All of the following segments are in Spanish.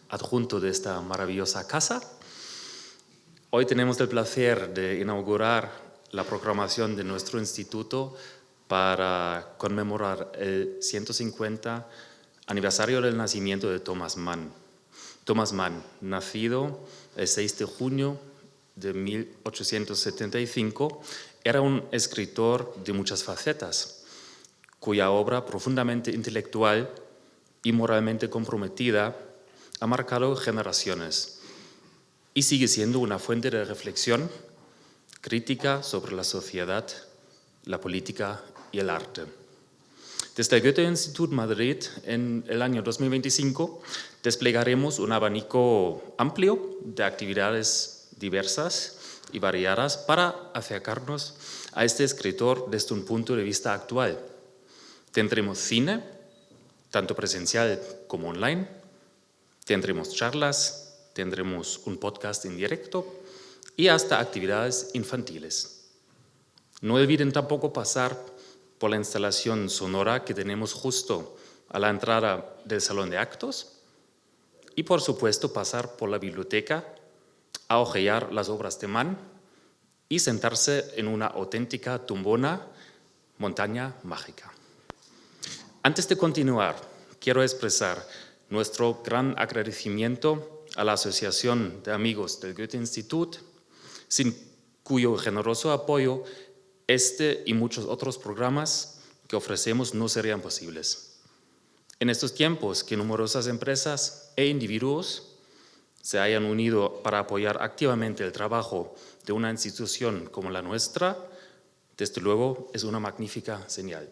adjunto de esta maravillosa casa. Hoy tenemos el placer de inaugurar la programación de nuestro instituto para conmemorar el 150 aniversario del nacimiento de Thomas Mann. Thomas Mann, nacido el 6 de junio de 1875, era un escritor de muchas facetas, cuya obra profundamente intelectual y moralmente comprometida ha marcado generaciones y sigue siendo una fuente de reflexión crítica sobre la sociedad, la política y el arte. Desde el Goethe-Institut Madrid, en el año 2025, desplegaremos un abanico amplio de actividades diversas y variadas para acercarnos a este escritor desde un punto de vista actual. Tendremos cine, tanto presencial como online, tendremos charlas, tendremos un podcast en directo y hasta actividades infantiles. No olviden tampoco pasar por la instalación sonora que tenemos justo a la entrada del salón de actos y, por supuesto, pasar por la biblioteca a hojear las obras de Mann y sentarse en una auténtica tumbona montaña mágica. Antes de continuar, quiero expresar nuestro gran agradecimiento a la Asociación de Amigos del Goethe-Institut, sin cuyo generoso apoyo este y muchos otros programas que ofrecemos no serían posibles. En estos tiempos que numerosas empresas e individuos se hayan unido para apoyar activamente el trabajo de una institución como la nuestra, desde luego es una magnífica señal.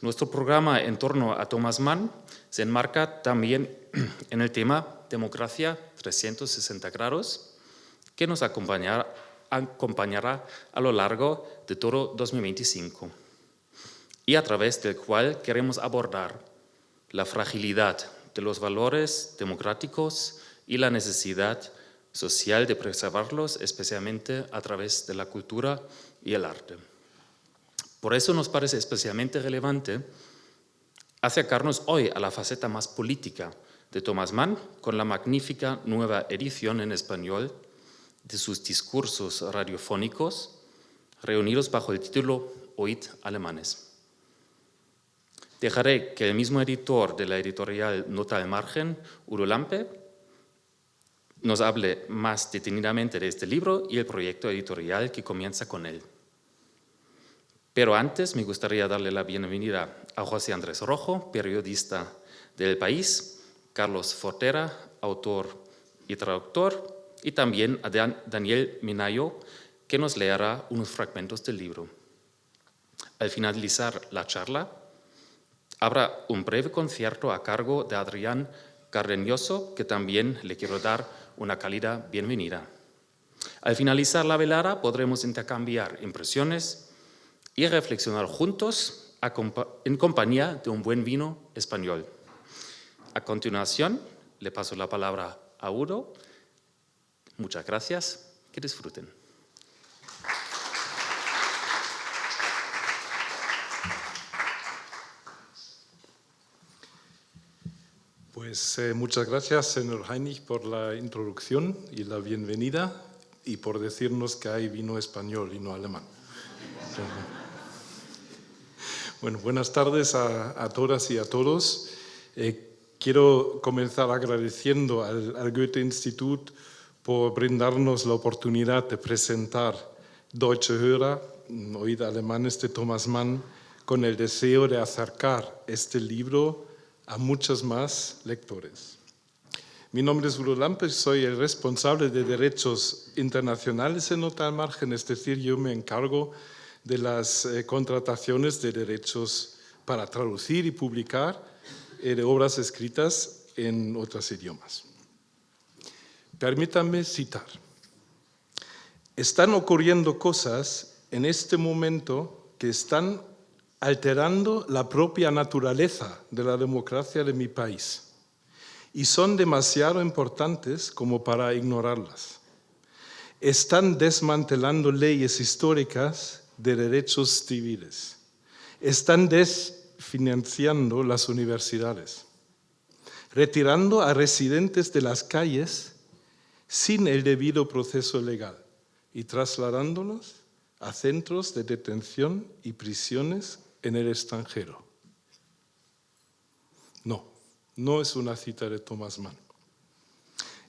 Nuestro programa en torno a Thomas Mann se enmarca también en el tema Democracia 360 grados, que nos acompañará a lo largo de todo 2025 y a través del cual queremos abordar la fragilidad de los valores democráticos y la necesidad social de preservarlos, especialmente a través de la cultura y el arte. Por eso nos parece especialmente relevante acercarnos hoy a la faceta más política de Thomas Mann con la magnífica nueva edición en español de sus discursos radiofónicos reunidos bajo el título Oíd alemanes. Dejaré que el mismo editor de la editorial Nota al Margen, Udo Lampe, nos hable más detenidamente de este libro y el proyecto editorial que comienza con él. Pero antes me gustaría darle la bienvenida a José Andrés Rojo, periodista del País, Carlos Fortera, autor y traductor, y también a Daniel Minayo, que nos leerá unos fragmentos del libro. Al finalizar la charla, habrá un breve concierto a cargo de Adrián Cardeñoso, que también le quiero dar una cálida bienvenida. Al finalizar la velada podremos intercambiar impresiones y reflexionar juntos en compañía de un buen vino español. A continuación, le paso la palabra a Udo. Muchas gracias, que disfruten. Pues muchas gracias, señor Heinrich, por la introducción y la bienvenida y por decirnos que hay vino español y no alemán. Bueno, buenas tardes a todas y a todos. Quiero comenzar agradeciendo al Goethe-Institut por brindarnos la oportunidad de presentar Deutsche Hörer, Oíd alemanes de Thomas Mann, con el deseo de acercar este libro a muchos más lectores. Mi nombre es Udo Lampe, soy el responsable de derechos internacionales en Nota al Margen, es decir, yo me encargo de las contrataciones de derechos para traducir y publicar de obras escritas en otros idiomas. Permítanme citar. Están ocurriendo cosas en este momento que están alterando la propia naturaleza de la democracia de mi país y son demasiado importantes como para ignorarlas. Están desmantelando leyes históricas de derechos civiles. Están desfinanciando las universidades. retirando a residentes de las calles sin el debido proceso legal y trasladándolos a centros de detención y prisiones en el extranjero. No es una cita de Thomas Mann.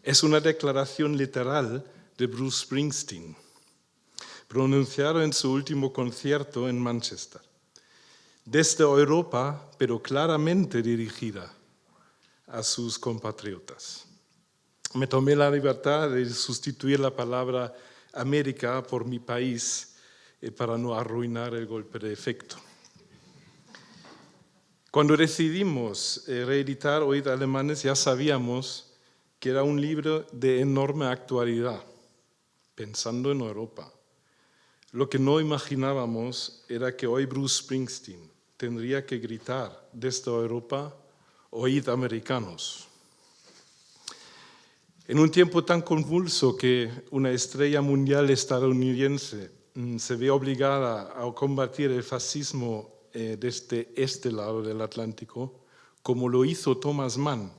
Es una declaración literal de Bruce Springsteen, pronunciado en su último concierto en Manchester, desde Europa, pero claramente dirigida a sus compatriotas. Me tomé la libertad de sustituir la palabra América por mi país para no arruinar el golpe de efecto. Cuando decidimos reeditar Oíd Alemanes, ya sabíamos que era un libro de enorme actualidad, pensando en Europa. Lo que no imaginábamos era que hoy Bruce Springsteen tendría que gritar desde Europa: oíd americanos. En un tiempo tan convulso que una estrella mundial estadounidense se ve obligada a combatir el fascismo desde este lado del Atlántico, como lo hizo Thomas Mann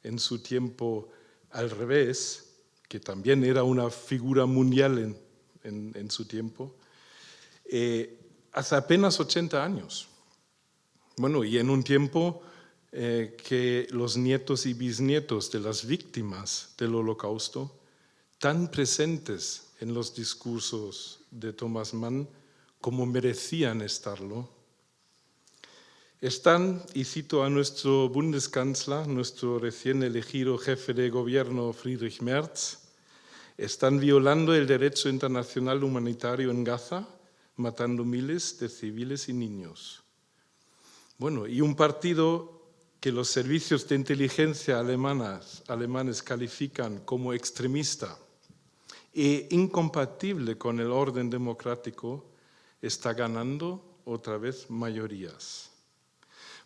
en su tiempo al revés, que también era una figura mundial en su tiempo, hace apenas 80 años. Bueno, y en un tiempo que los nietos y bisnietos de las víctimas del Holocausto, tan presentes en los discursos de Thomas Mann como merecían estarlo, están, y cito a nuestro Bundeskanzler, nuestro recién elegido jefe de gobierno Friedrich Merz, están violando el derecho internacional humanitario en Gaza, matando miles de civiles y niños. Bueno, y un partido que los servicios de inteligencia alemanes califican como extremista e incompatible con el orden democrático, está ganando otra vez mayorías.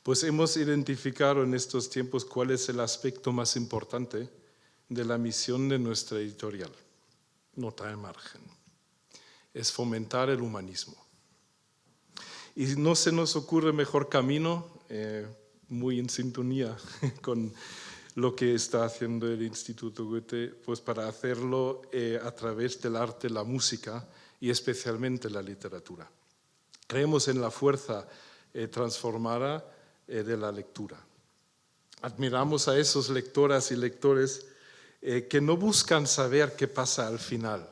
Pues hemos identificado en estos tiempos cuál es el aspecto más importante de la misión de nuestra editorial. Nota al margen. Es fomentar el humanismo. Y no se nos ocurre mejor camino, muy en sintonía con lo que está haciendo el Instituto Goethe, pues para hacerlo a través del arte, la música y especialmente la literatura. Creemos en la fuerza transformada de la lectura. Admiramos a esos lectoras y lectores que no buscan saber qué pasa al final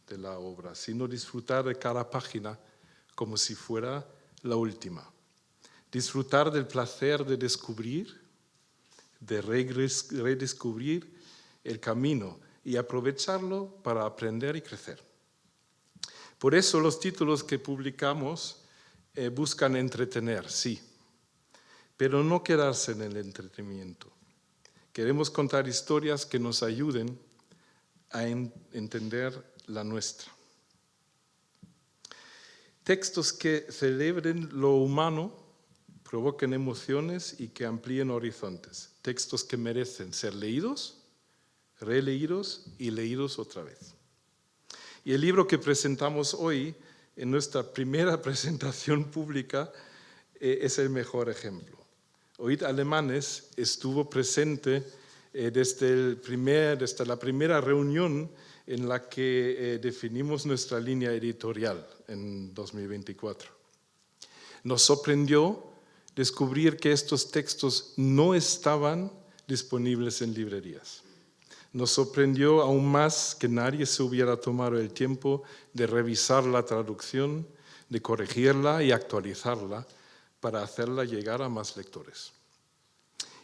de la obra, sino disfrutar de cada página como si fuera la última. Disfrutar del placer de descubrir, de redescubrir el camino y aprovecharlo para aprender y crecer. Por eso los títulos que publicamos buscan entretener, sí, pero no quedarse en el entretenimiento. Queremos contar historias que nos ayuden a entender la nuestra. Textos que celebren lo humano, provoquen emociones y que amplíen horizontes. Textos que merecen ser leídos, releídos y leídos otra vez. Y el libro que presentamos hoy, en nuestra primera presentación pública, es el mejor ejemplo. Oíd Alemanes estuvo presente desde la primera reunión en la que definimos nuestra línea editorial en 2024. Nos sorprendió descubrir que estos textos no estaban disponibles en librerías. Nos sorprendió aún más que nadie se hubiera tomado el tiempo de revisar la traducción, de corregirla y actualizarla para hacerla llegar a más lectores.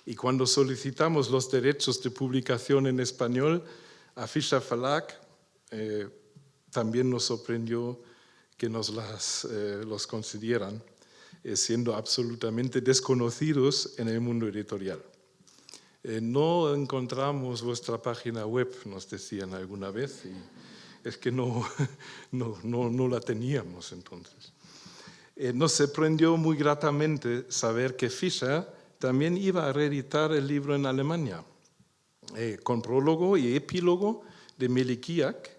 Y cuando solicitamos los derechos de publicación en español a Fischer Verlag, también nos sorprendió que nos los concedieran, siendo absolutamente desconocidos en el mundo editorial. No encontramos vuestra página web, nos decían alguna vez, y es que no la teníamos entonces. Nos sorprendió muy gratamente saber que Fischer también iba a reeditar el libro en Alemania, con prólogo y epílogo de Meli Kiak,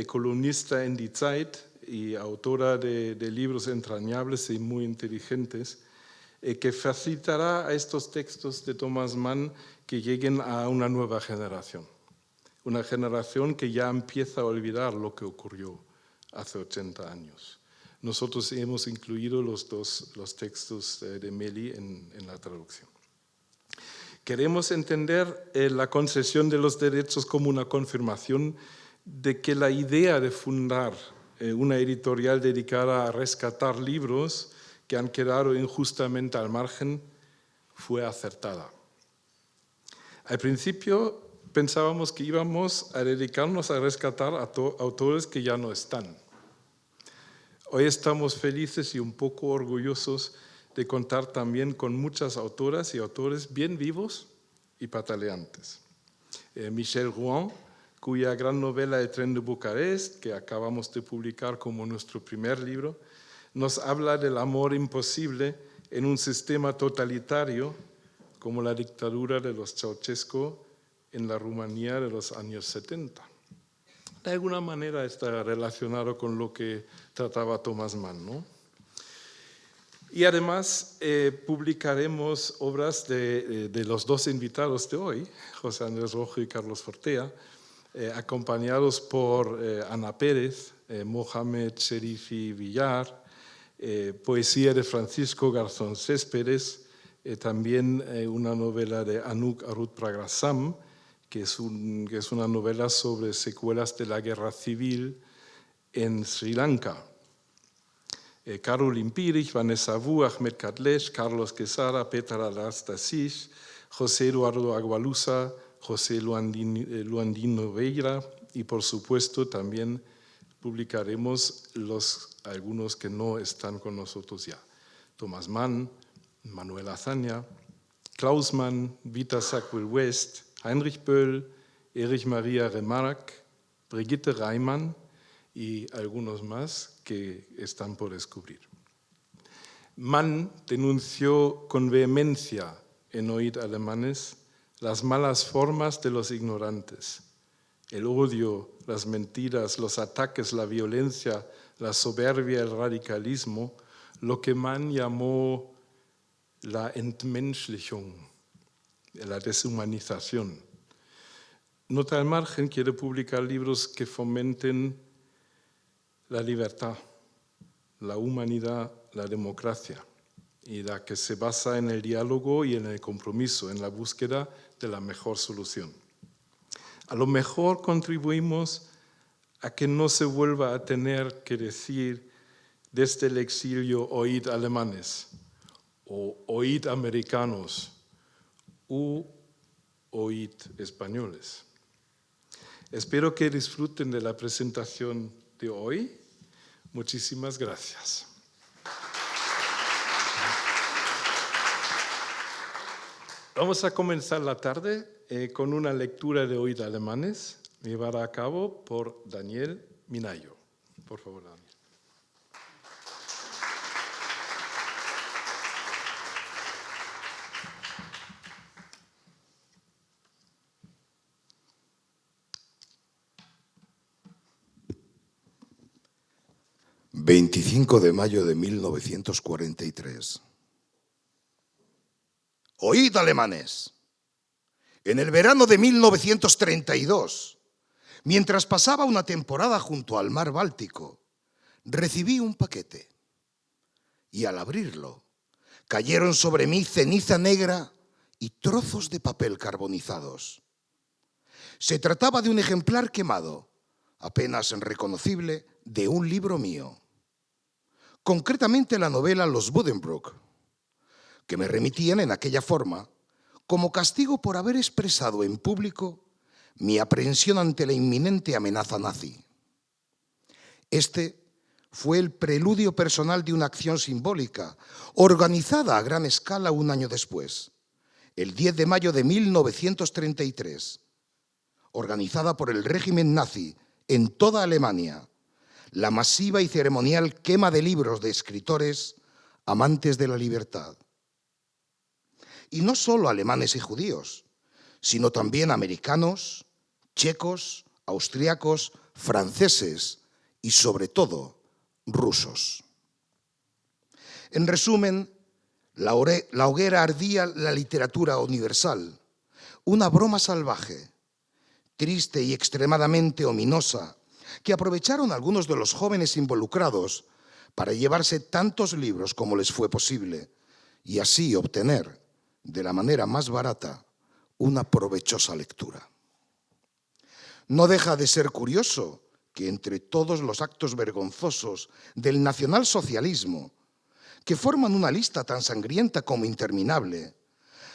columnista en Die Zeit y autora de libros entrañables y muy inteligentes, que facilitará a estos textos de Thomas Mann que lleguen a una nueva generación. Una generación que ya empieza a olvidar lo que ocurrió hace 80 años. Nosotros hemos incluido los textos de Meli en la traducción. Queremos entender la concesión de los derechos como una confirmación de que la idea de fundar una editorial dedicada a rescatar libros que han quedado injustamente al margen fue acertada. Al principio pensábamos que íbamos a dedicarnos a rescatar a autores que ya no están. Hoy estamos felices y un poco orgullosos de contar también con muchas autoras y autores bien vivos y pataleantes. Michel Rouen, cuya gran novela El tren de Bucarest, que acabamos de publicar como nuestro primer libro, nos habla del amor imposible en un sistema totalitario como la dictadura de los Ceausescu en la Rumanía de los años 70. De alguna manera está relacionado con lo que trataba Thomas Mann, ¿no? Y además publicaremos obras de los dos invitados de hoy, José Andrés Rojo y Carlos Fortea, acompañados por Ana Pérez, Mohamed Sherifi Villar, poesía de Francisco Garzón Céspedes, también una novela de Anouk Arut-Pragrasam, que es una novela sobre secuelas de la guerra civil en Sri Lanka. Caroline Pirich, Vanessa Wu, Ahmed Katlesh, Carlos Quesada, Petra Anastasic, José Eduardo Agualusa, José Luandino Veira y por supuesto también publicaremos algunos que no están con nosotros ya. Thomas Mann, Manuel Azaña, Klaus Mann, Vita Sackville-West, Heinrich Böll, Erich Maria Remarque, Brigitte Reimann y algunos más que están por descubrir. Mann denunció con vehemencia en Oíd Alemanes las malas formas de los ignorantes, el odio, las mentiras, los ataques, la violencia, la soberbia, el radicalismo, lo que Mann llamó la Entmenschlichung, la deshumanización. Nota al margen quiere publicar libros que fomenten la libertad, la humanidad, la democracia, y la que se basa en el diálogo y en el compromiso, en la búsqueda de la mejor solución. A lo mejor contribuimos a que no se vuelva a tener que decir desde el exilio oíd alemanes, o oíd americanos, u oíd españoles. Espero que disfruten de la presentación de hoy. Muchísimas gracias. Vamos a comenzar la tarde con una lectura de Oíd Alemanes, llevada a cabo por Daniel Minayo. Por favor, Daniel. ...25 de mayo de 1943. Oíd alemanes. En el verano de 1932, mientras pasaba una temporada junto al mar Báltico, recibí un paquete. Y al abrirlo, cayeron sobre mí ceniza negra y trozos de papel carbonizados. Se trataba de un ejemplar quemado, apenas reconocible, de un libro mío. Concretamente la novela Los Buddenbrook, que me remitían en aquella forma como castigo por haber expresado en público mi aprehensión ante la inminente amenaza nazi. Este fue el preludio personal de una acción simbólica, organizada a gran escala un año después, el 10 de mayo de 1933, organizada por el régimen nazi en toda Alemania, la masiva y ceremonial quema de libros de escritores amantes de la libertad. Y no solo alemanes y judíos, sino también americanos, checos, austriacos, franceses y, sobre todo, rusos. En resumen, La hoguera ardía la literatura universal, una broma salvaje, triste y extremadamente ominosa, que aprovecharon algunos de los jóvenes involucrados para llevarse tantos libros como les fue posible y así obtener, de la manera más barata, una provechosa lectura. No deja de ser curioso que entre todos los actos vergonzosos del nacionalsocialismo, que forman una lista tan sangrienta como interminable,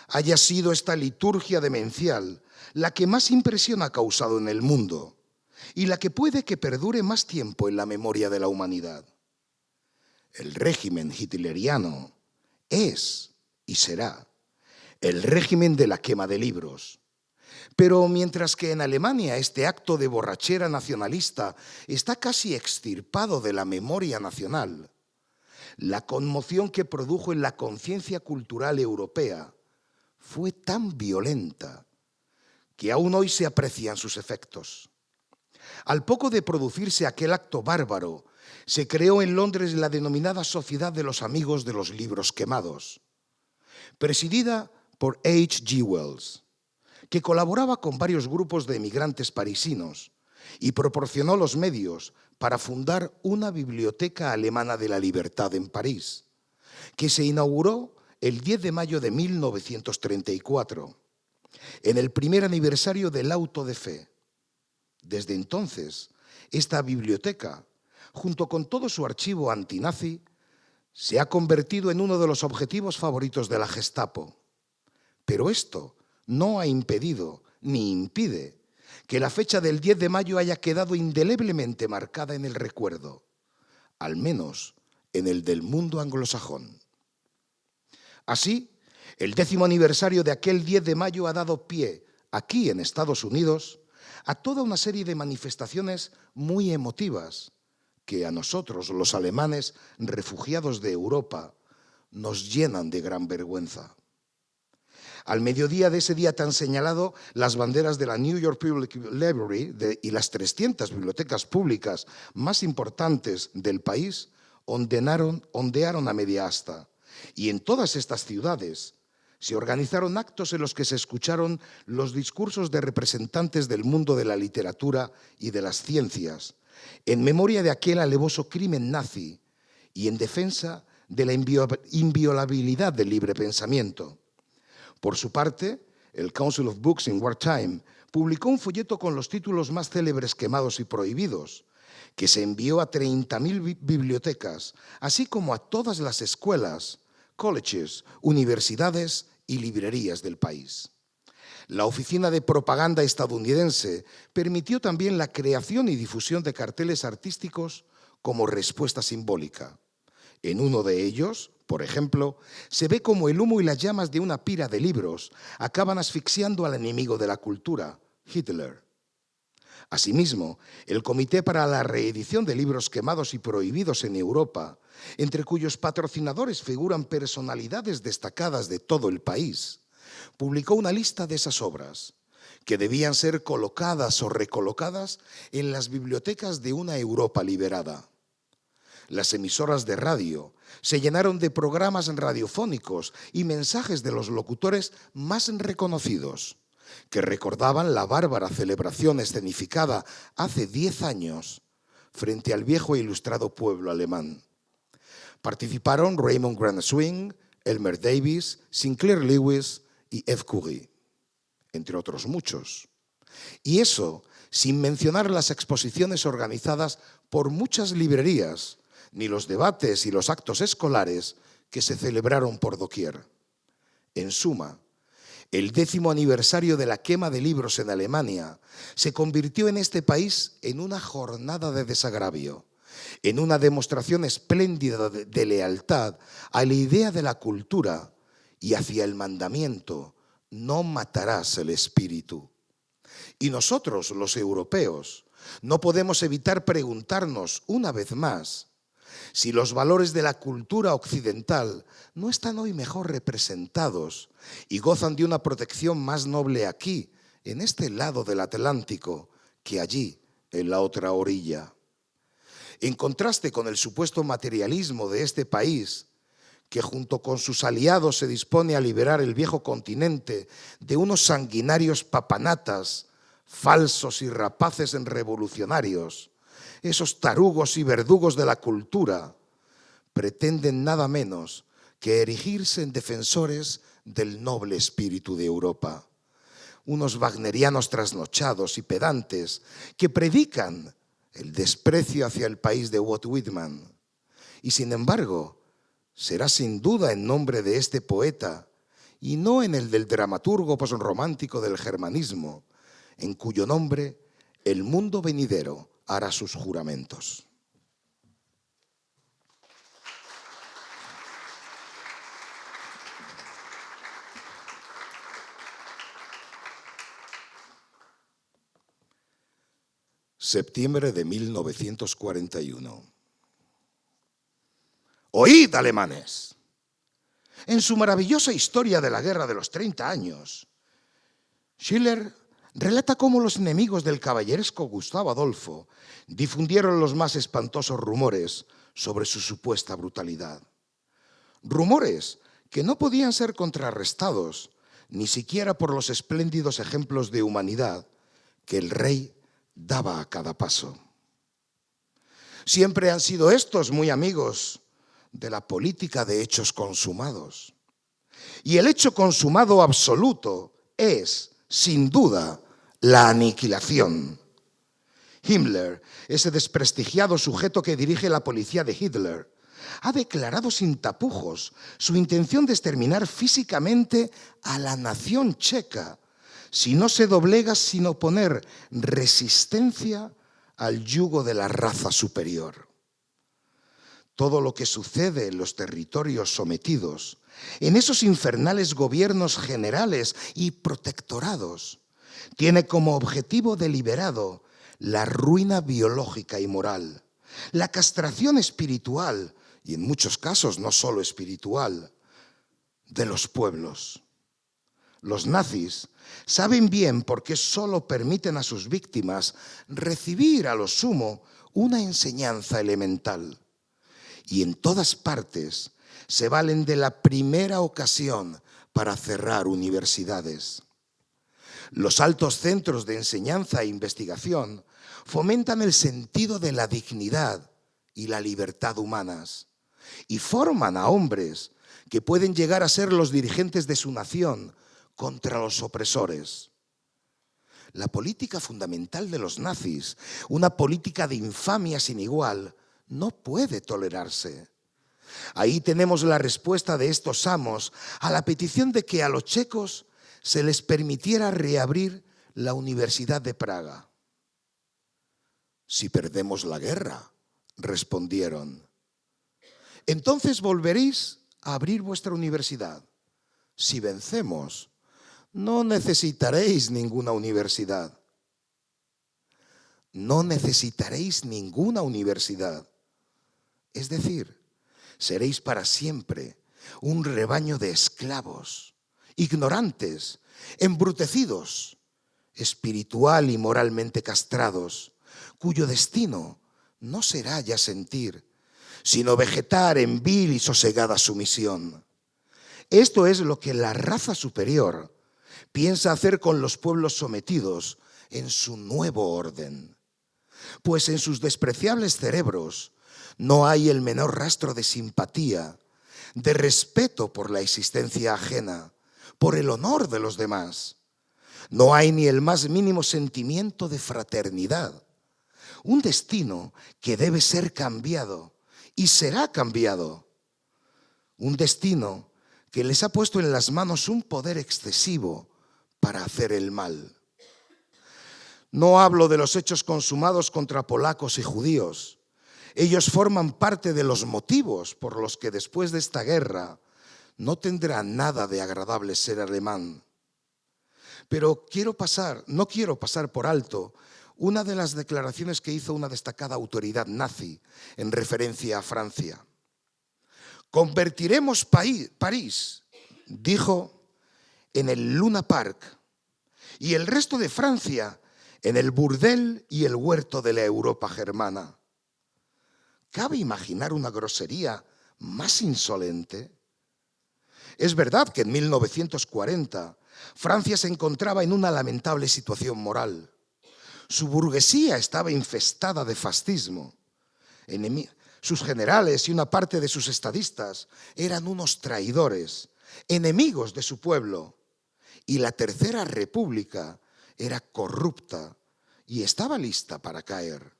haya sido esta liturgia demencial la que más impresión ha causado en el mundo y la que puede que perdure más tiempo en la memoria de la humanidad. El régimen hitleriano es y será el régimen de la quema de libros. Pero mientras que en Alemania este acto de borrachera nacionalista está casi extirpado de la memoria nacional, la conmoción que produjo en la conciencia cultural europea fue tan violenta que aún hoy se aprecian sus efectos. Al poco de producirse aquel acto bárbaro, se creó en Londres la denominada Sociedad de los Amigos de los Libros Quemados, presidida por H.G. Wells, que colaboraba con varios grupos de emigrantes parisinos y proporcionó los medios para fundar una biblioteca alemana de la libertad en París, que se inauguró el 10 de mayo de 1934, en el primer aniversario del Auto de Fe. Desde entonces, esta biblioteca, junto con todo su archivo antinazi, se ha convertido en uno de los objetivos favoritos de la Gestapo. Pero esto no ha impedido ni impide que la fecha del 10 de mayo haya quedado indeleblemente marcada en el recuerdo, al menos en el del mundo anglosajón. Así, el 10º aniversario de aquel 10 de mayo ha dado pie, aquí en Estados Unidos, a toda una serie de manifestaciones muy emotivas que a nosotros, los alemanes refugiados de Europa, nos llenan de gran vergüenza. Al mediodía de ese día tan señalado, las banderas de la New York Public Library y las 300 bibliotecas públicas más importantes del país ondearon a media asta. Y en todas estas ciudades se organizaron actos en los que se escucharon los discursos de representantes del mundo de la literatura y de las ciencias, en memoria de aquel alevoso crimen nazi y en defensa de la inviolabilidad del libre pensamiento. Por su parte, el Council of Books in Wartime publicó un folleto con los títulos más célebres quemados y prohibidos, que se envió a 30.000 bibliotecas, así como a todas las escuelas, colleges, universidades y librerías del país. La Oficina de Propaganda estadounidense permitió también la creación y difusión de carteles artísticos como respuesta simbólica. En uno de ellos, por ejemplo, se ve como el humo y las llamas de una pira de libros acaban asfixiando al enemigo de la cultura, Hitler. Asimismo, el Comité para la Reedición de Libros Quemados y Prohibidos en Europa, entre cuyos patrocinadores figuran personalidades destacadas de todo el país, publicó una lista de esas obras que debían ser colocadas o recolocadas en las bibliotecas de una Europa liberada. Las emisoras de radio se llenaron de programas radiofónicos y mensajes de los locutores más reconocidos, que recordaban la bárbara celebración escenificada hace 10 años frente al viejo e ilustrado pueblo alemán. Participaron Raymond Grant-Swing, Elmer Davis, Sinclair Lewis y F. Curie, entre otros muchos. Y eso sin mencionar las exposiciones organizadas por muchas librerías, ni los debates y los actos escolares que se celebraron por doquier. En suma, el 10º aniversario de la quema de libros en Alemania se convirtió en este país en una jornada de desagravio, en una demostración espléndida de lealtad a la idea de la cultura y hacia el mandamiento: no matarás el espíritu. Y nosotros, los europeos, no podemos evitar preguntarnos una vez más si los valores de la cultura occidental no están hoy mejor representados y gozan de una protección más noble aquí, en este lado del Atlántico, que allí, en la otra orilla. En contraste con el supuesto materialismo de este país, que junto con sus aliados se dispone a liberar el viejo continente de unos sanguinarios papanatas, falsos y rapaces revolucionarios, esos tarugos y verdugos de la cultura, pretenden nada menos que erigirse en defensores del noble espíritu de Europa. Unos wagnerianos trasnochados y pedantes que predican el desprecio hacia el país de Walt Whitman. Y sin embargo, será sin duda en nombre de este poeta y no en el del dramaturgo posromántico del germanismo, en cuyo nombre el mundo venidero hará sus juramentos. Septiembre de 1941. Oíd, alemanes. En su maravillosa historia de la Guerra de los 30 años, Schiller relata cómo los enemigos del caballeresco Gustavo Adolfo difundieron los más espantosos rumores sobre su supuesta brutalidad. Rumores que no podían ser contrarrestados ni siquiera por los espléndidos ejemplos de humanidad que el rey daba a cada paso. Siempre han sido estos muy amigos de la política de hechos consumados. Y el hecho consumado absoluto es, sin duda, la aniquilación. Himmler, ese desprestigiado sujeto que dirige la policía de Hitler, ha declarado sin tapujos su intención de exterminar físicamente a la nación checa si no se doblega sin oponer resistencia al yugo de la raza superior. Todo lo que sucede en los territorios sometidos, en esos infernales gobiernos generales y protectorados, tiene como objetivo deliberado la ruina biológica y moral, la castración espiritual, y en muchos casos no solo espiritual, de los pueblos. Los nazis saben bien por qué solo permiten a sus víctimas recibir a lo sumo una enseñanza elemental. Y en todas partes se valen de la primera ocasión para cerrar universidades. Los altos centros de enseñanza e investigación fomentan el sentido de la dignidad y la libertad humanas y forman a hombres que pueden llegar a ser los dirigentes de su nación contra los opresores. La política fundamental de los nazis, una política de infamia sin igual, no puede tolerarse. Ahí tenemos la respuesta de estos amos a la petición de que a los checos se les permitiera reabrir la Universidad de Praga. Si perdemos la guerra, respondieron, entonces volveréis a abrir vuestra universidad. Si vencemos, no necesitaréis ninguna universidad. No necesitaréis ninguna universidad. Es decir, seréis para siempre un rebaño de esclavos, ignorantes, embrutecidos, espiritual y moralmente castrados, cuyo destino no será ya sentir, sino vegetar en vil y sosegada sumisión. Esto es lo que la raza superior piensa hacer con los pueblos sometidos en su nuevo orden. Pues en sus despreciables cerebros no hay el menor rastro de simpatía, de respeto por la existencia ajena, por el honor de los demás. No hay ni el más mínimo sentimiento de fraternidad. Un destino que debe ser cambiado y será cambiado. Un destino que les ha puesto en las manos un poder excesivo para hacer el mal. No hablo de los hechos consumados contra polacos y judíos. Ellos forman parte de los motivos por los que después de esta guerra no tendrá nada de agradable ser alemán. Pero no quiero pasar por alto una de las declaraciones que hizo una destacada autoridad nazi en referencia a Francia. Convertiremos París, dijo, en el Luna Park y el resto de Francia en el burdel y el huerto de la Europa germana. ¿Cabe imaginar una grosería más insolente? Es verdad que en 1940 Francia se encontraba en una lamentable situación moral. Su burguesía estaba infestada de fascismo. Sus generales y una parte de sus estadistas eran unos traidores, enemigos de su pueblo. Y la Tercera República era corrupta y estaba lista para caer.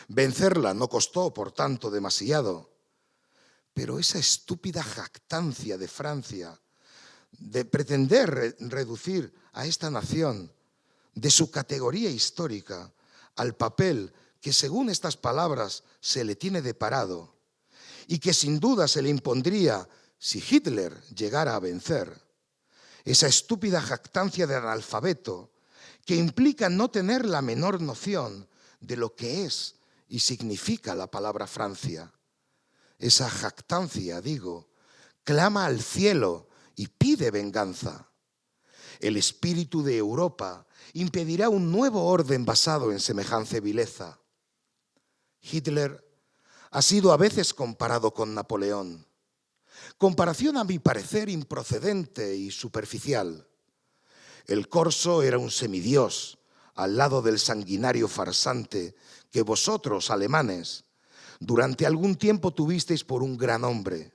Vencerla no costó, por tanto, demasiado. Pero esa estúpida jactancia de Francia de pretender reducir a esta nación de su categoría histórica al papel que, según estas palabras, se le tiene deparado y que sin duda se le impondría si Hitler llegara a vencer. Esa estúpida jactancia de analfabeto que implica no tener la menor noción de lo que es y significa la palabra Francia. Esa jactancia, digo, clama al cielo y pide venganza. El espíritu de Europa impedirá un nuevo orden basado en semejante vileza. Hitler ha sido a veces comparado con Napoleón. Comparación a mi parecer improcedente y superficial. El corso era un semidios al lado del sanguinario farsante que vosotros, alemanes, durante algún tiempo tuvisteis por un gran hombre.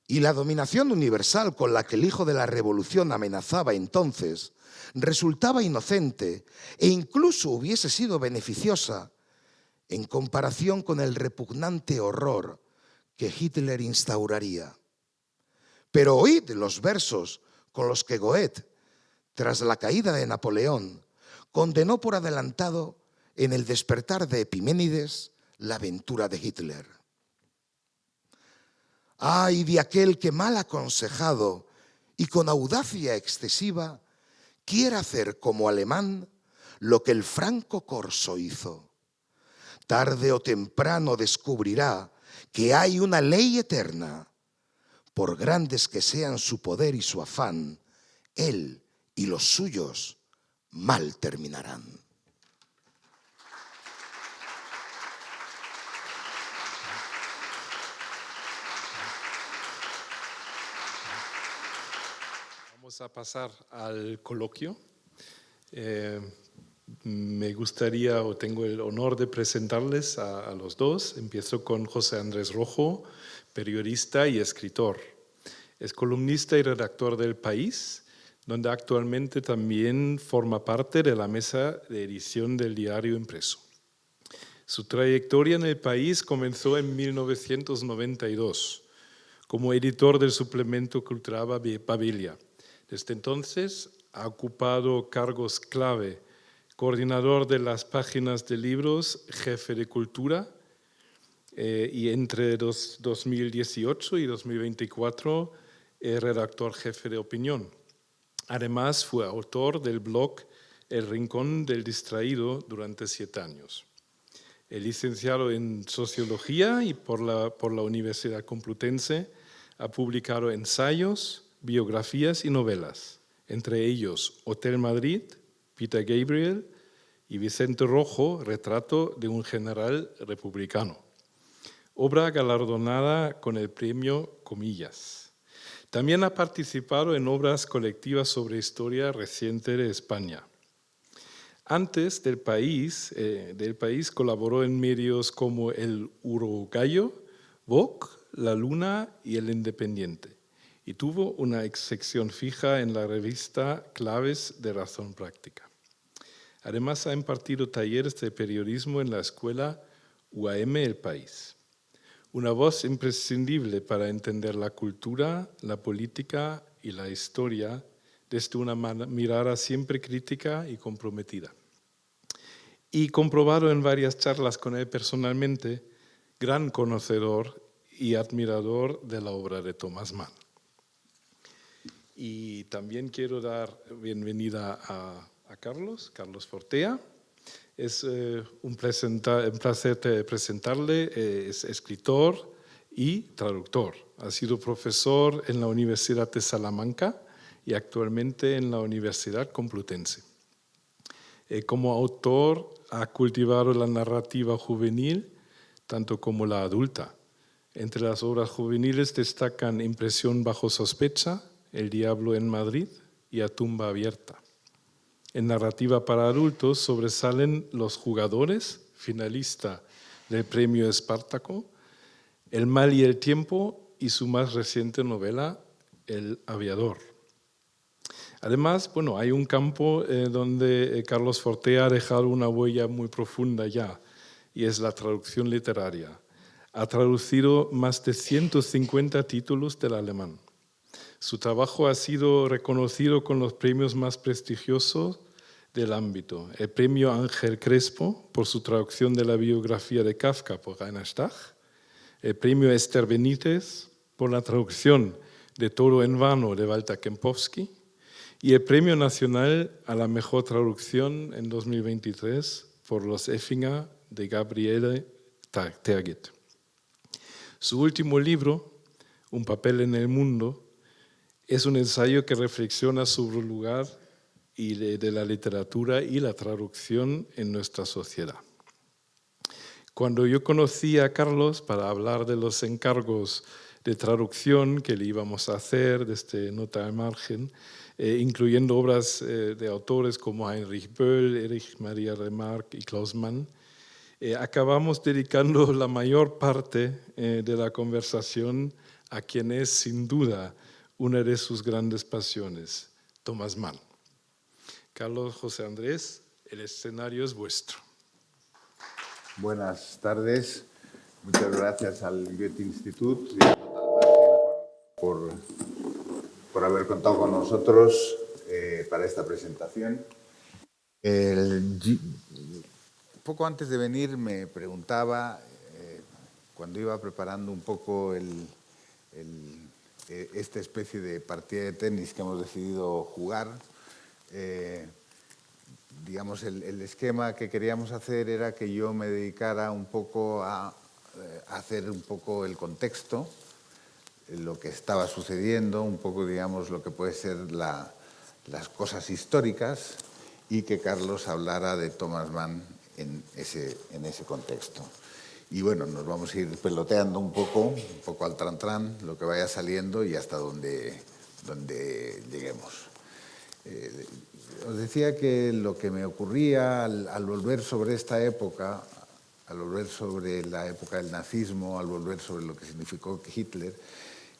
Y la dominación universal con la que el hijo de la revolución amenazaba entonces resultaba inocente e incluso hubiese sido beneficiosa en comparación con el repugnante horror que Hitler instauraría. Pero oíd los versos con los que Goethe, tras la caída de Napoleón, condenó por adelantado en El despertar de Epiménides la aventura de Hitler. ¡Ay de aquel que mal aconsejado y con audacia excesiva quiera hacer como alemán lo que el franco corso hizo! Tarde o temprano descubrirá que hay una ley eterna. Por grandes que sean su poder y su afán, él y los suyos mal terminarán. Vamos a pasar al coloquio. Me gustaría, o tengo el honor de presentarles a los dos. Empiezo con José Andrés Rojo, periodista y escritor. Es columnista y redactor del País, donde actualmente también forma parte de la mesa de edición del diario impreso. Su trayectoria en el País comenzó en 1992 como editor del suplemento Cultura Babelia. Desde entonces ha ocupado cargos clave: coordinador de las páginas de libros, jefe de cultura, y entre 2018 y 2024 redactor jefe de opinión. Además fue autor del blog El Rincón del Distraído durante 7 años. Es licenciado en Sociología y por la Universidad Complutense ha publicado ensayos, biografías y novelas, entre ellos Hotel Madrid, Peter Gabriel y Vicente Rojo, Retrato de un general republicano. Obra galardonada con el premio Comillas. También ha participado en obras colectivas sobre historia reciente de España. Antes del País colaboró en medios como El Urogallo, Vogue, La Luna y El Independiente, y tuvo una sección fija en la revista Claves de Razón Práctica. Además ha impartido talleres de periodismo en la escuela UAM El País. Una voz imprescindible para entender la cultura, la política y la historia desde una mirada siempre crítica y comprometida. Y comprobado en varias charlas con él personalmente, gran conocedor y admirador de la obra de Thomas Mann. Y también quiero dar bienvenida a Carlos Fortea. Es un placer presentarle. Es escritor y traductor. Ha sido profesor en la Universidad de Salamanca y actualmente en la Universidad Complutense. Como autor ha cultivado la narrativa juvenil, tanto como la adulta. Entre las obras juveniles destacan Impresión bajo sospecha, El diablo en Madrid y A tumba abierta. En narrativa para adultos sobresalen Los jugadores, finalista del premio Espartaco, El mal y el tiempo y su más reciente novela, El aviador. Además, bueno, hay un campo donde Carlos Fortea ha dejado una huella muy profunda ya, y es la traducción literaria. Ha traducido más de 150 títulos del alemán. Su trabajo ha sido reconocido con los premios más prestigiosos del ámbito. El premio Ángel Crespo por su traducción de la biografía de Kafka por Rainer Stach. El premio Esther Benítez por la traducción de Todo en vano de Walter Kempowski. Y el premio nacional a la mejor traducción en 2023 por Los Effinger de Gabriele Tergit. Su último libro, Un papel en el mundo, es un ensayo que reflexiona sobre el lugar de la literatura y la traducción en nuestra sociedad. Cuando yo conocí a Carlos para hablar de los encargos de traducción que le íbamos a hacer desde Nota al Margen, incluyendo obras de autores como Heinrich Böll, Erich Maria Remarque y Klaus Mann, acabamos dedicando la mayor parte de la conversación a quien es sin duda una de sus grandes pasiones, Thomas Mann. Carlos José Andrés, el escenario es vuestro. Buenas tardes. Muchas gracias al Goethe-Institut y a Nota al Margen por haber contado con nosotros para esta presentación. Poco antes de venir me preguntaba, cuando iba preparando un poco esta especie de partida de tenis que hemos decidido jugar, digamos, el esquema que queríamos hacer era que yo me dedicara un poco a hacer un poco el contexto, lo que estaba sucediendo, un poco, digamos, lo que puede ser las cosas históricas, y que Carlos hablara de Thomas Mann en ese contexto. Y bueno, nos vamos a ir peloteando un poco al tran-tran, lo que vaya saliendo y hasta donde lleguemos. Os decía que lo que me ocurría al volver sobre esta época, al volver sobre la época del nazismo, al volver sobre lo que significó Hitler,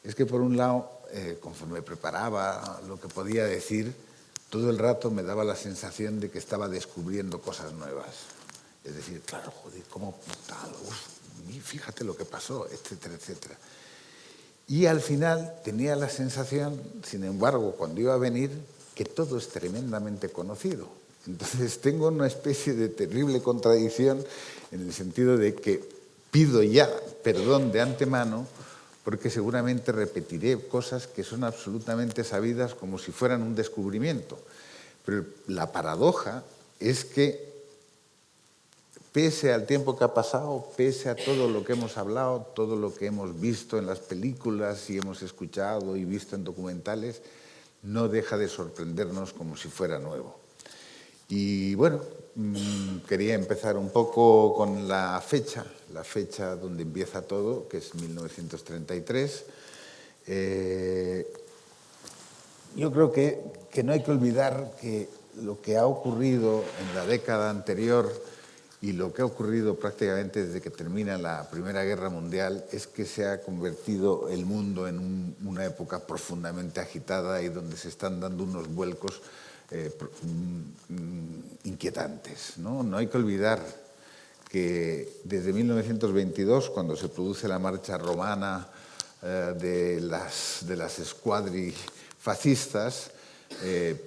es que por un lado, conforme preparaba lo que podía decir, todo el rato me daba la sensación de que estaba descubriendo cosas nuevas. Es decir, claro, joder, cómo tal, fíjate lo que pasó, etcétera, etcétera. Y al final tenía la sensación, sin embargo, cuando iba a venir, que todo es tremendamente conocido. Entonces tengo una especie de terrible contradicción en el sentido de que pido ya perdón de antemano porque seguramente repetiré cosas que son absolutamente sabidas como si fueran un descubrimiento. Pero la paradoja es que pese al tiempo que ha pasado, pese a todo lo que hemos hablado, todo lo que hemos visto en las películas y hemos escuchado y visto en documentales, no deja de sorprendernos como si fuera nuevo. Y bueno, quería empezar un poco con la fecha donde empieza todo, que es 1933. Yo creo que no hay que olvidar que lo que ha ocurrido en la década anterior y lo que ha ocurrido prácticamente desde que termina la Primera Guerra Mundial es que se ha convertido el mundo en una época profundamente agitada y donde se están dando unos vuelcos inquietantes, ¿no? No hay que olvidar que desde 1922, cuando se produce la marcha romana de las escuadri fascistas,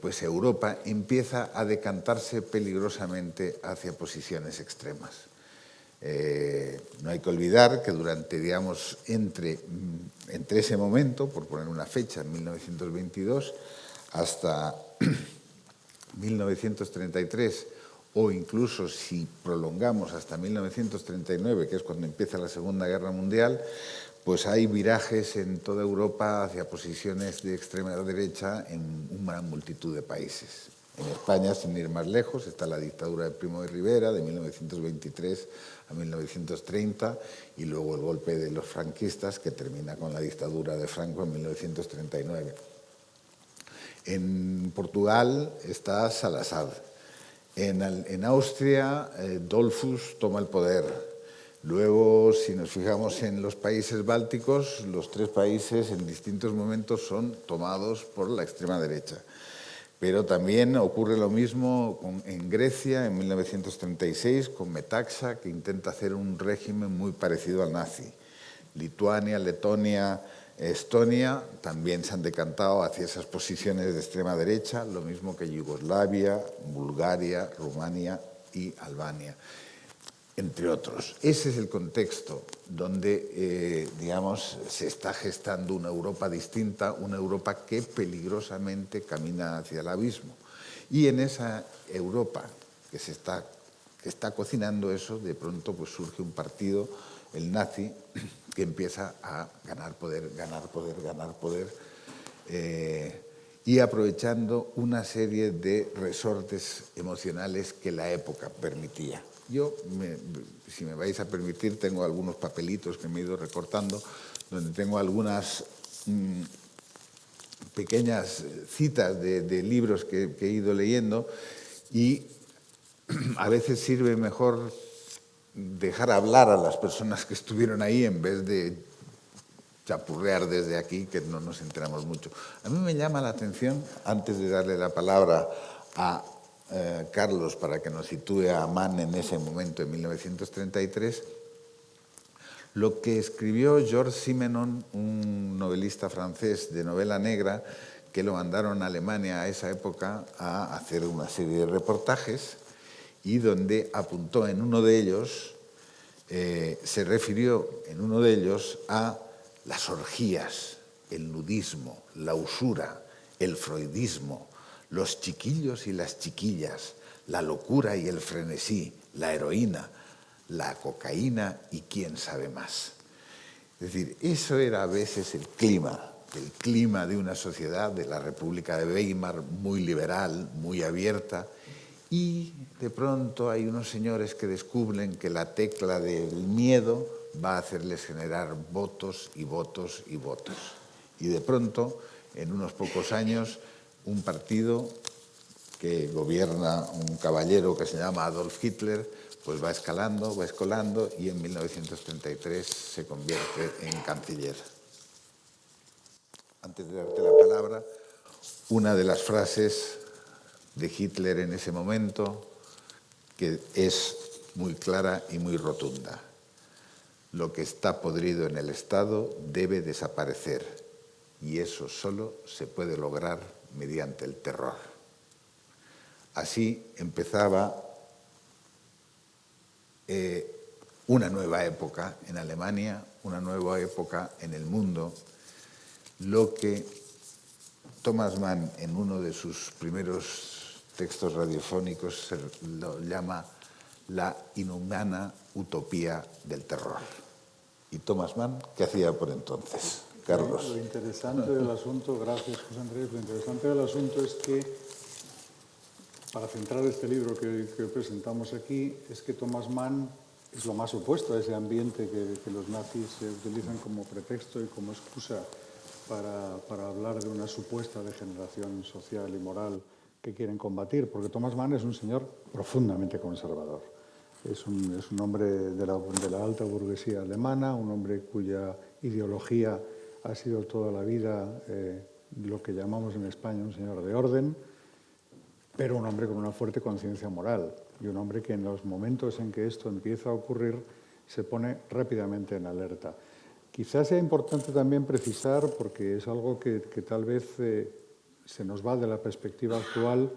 pues Europa empieza a decantarse peligrosamente hacia posiciones extremas. No hay que olvidar que durante, digamos, entre ese momento, por poner una fecha, en 1922, hasta 1933, o incluso si prolongamos hasta 1939, que es cuando empieza la Segunda Guerra Mundial, pues hay virajes en toda Europa hacia posiciones de extrema derecha en una multitud de países. En España, sin ir más lejos, está la dictadura de Primo de Rivera, de 1923 a 1930, y luego el golpe de los franquistas, que termina con la dictadura de Franco en 1939. En Portugal está Salazar. En Austria, Dollfuss toma el poder. Luego, si nos fijamos en los países bálticos, los tres países en distintos momentos son tomados por la extrema derecha. Pero también ocurre lo mismo en Grecia en 1936 con Metaxa, que intenta hacer un régimen muy parecido al nazi. Lituania, Letonia, Estonia también se han decantado hacia esas posiciones de extrema derecha, lo mismo que Yugoslavia, Bulgaria, Rumania y Albania, entre otros. Ese es el contexto donde, digamos, se está gestando una Europa distinta, una Europa que peligrosamente camina hacia el abismo. Y en esa Europa que está cocinando eso, de pronto pues surge un partido, el nazi, que empieza a ganar poder, y aprovechando una serie de resortes emocionales que la época permitía. Yo, si me vais a permitir, tengo algunos papelitos que me he ido recortando, donde tengo algunas pequeñas citas de libros que he ido leyendo, y a veces sirve mejor dejar hablar a las personas que estuvieron ahí en vez de chapurrear desde aquí, que no nos enteramos mucho. A mí me llama la atención, antes de darle la palabra a Carlos para que nos sitúe a Mann en ese momento, en 1933, lo que escribió Georges Simenon, un novelista francés de novela negra, que lo mandaron a Alemania a esa época a hacer una serie de reportajes, y donde apuntó en uno de ellos, se refirió en uno de ellos a las orgías, el nudismo, la usura, el freudismo, los chiquillos y las chiquillas, la locura y el frenesí, la heroína, la cocaína y quién sabe más. Es decir, eso era a veces el clima de una sociedad, de la República de Weimar, muy liberal, muy abierta, y de pronto hay unos señores que descubren que la tecla del miedo va a hacerles generar votos y votos y votos. Y de pronto, en unos pocos años, un partido que gobierna un caballero que se llama Adolf Hitler, pues va escalando, y en 1933 se convierte en canciller. Antes de darte la palabra, una de las frases de Hitler en ese momento, que es muy clara y muy rotunda. Lo que está podrido en el Estado debe desaparecer, y eso solo se puede lograr mediante el terror. Así empezaba una nueva época en Alemania, una nueva época en el mundo, lo que Thomas Mann, en uno de sus primeros textos radiofónicos, lo llama la inhumana utopía del terror. ¿Y Thomas Mann qué hacía por entonces? Carlos. Lo interesante del asunto, gracias José Andrés, lo interesante del asunto es que, para centrar este libro que presentamos aquí, es que Thomas Mann es lo más opuesto a ese ambiente que los nazis utilizan como pretexto y como excusa para hablar de una supuesta degeneración social y moral que quieren combatir, porque Thomas Mann es un señor profundamente conservador. Es un hombre de la alta burguesía alemana, un hombre cuya ideología ha sido toda la vida lo que llamamos en España un señor de orden, pero un hombre con una fuerte conciencia moral, y un hombre que en los momentos en que esto empieza a ocurrir se pone rápidamente en alerta. Quizás sea importante también precisar, porque es algo que tal vez se nos va de la perspectiva actual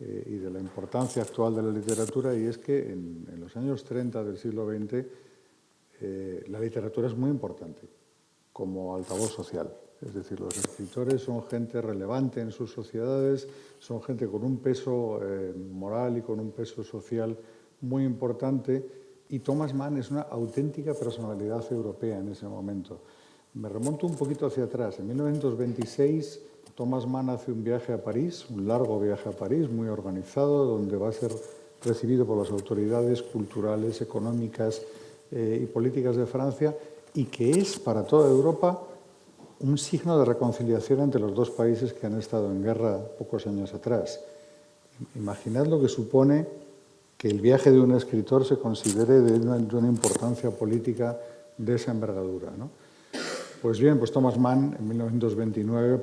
y de la importancia actual de la literatura, y es que en los años 30 del siglo XX la literatura es muy importante como altavoz social. Es decir, los escritores son gente relevante en sus sociedades, son gente con un peso moral y con un peso social muy importante, y Thomas Mann es una auténtica personalidad europea en ese momento. Me remonto un poquito hacia atrás. En 1926 Thomas Mann hace un viaje a París, un largo viaje a París, muy organizado, donde va a ser recibido por las autoridades culturales, económicas y políticas de Francia, y que es para toda Europa un signo de reconciliación entre los dos países que han estado en guerra pocos años atrás. Imaginad lo que supone que el viaje de un escritor se considere de una importancia política de esa envergadura, ¿no? Pues bien, pues Thomas Mann en 1929,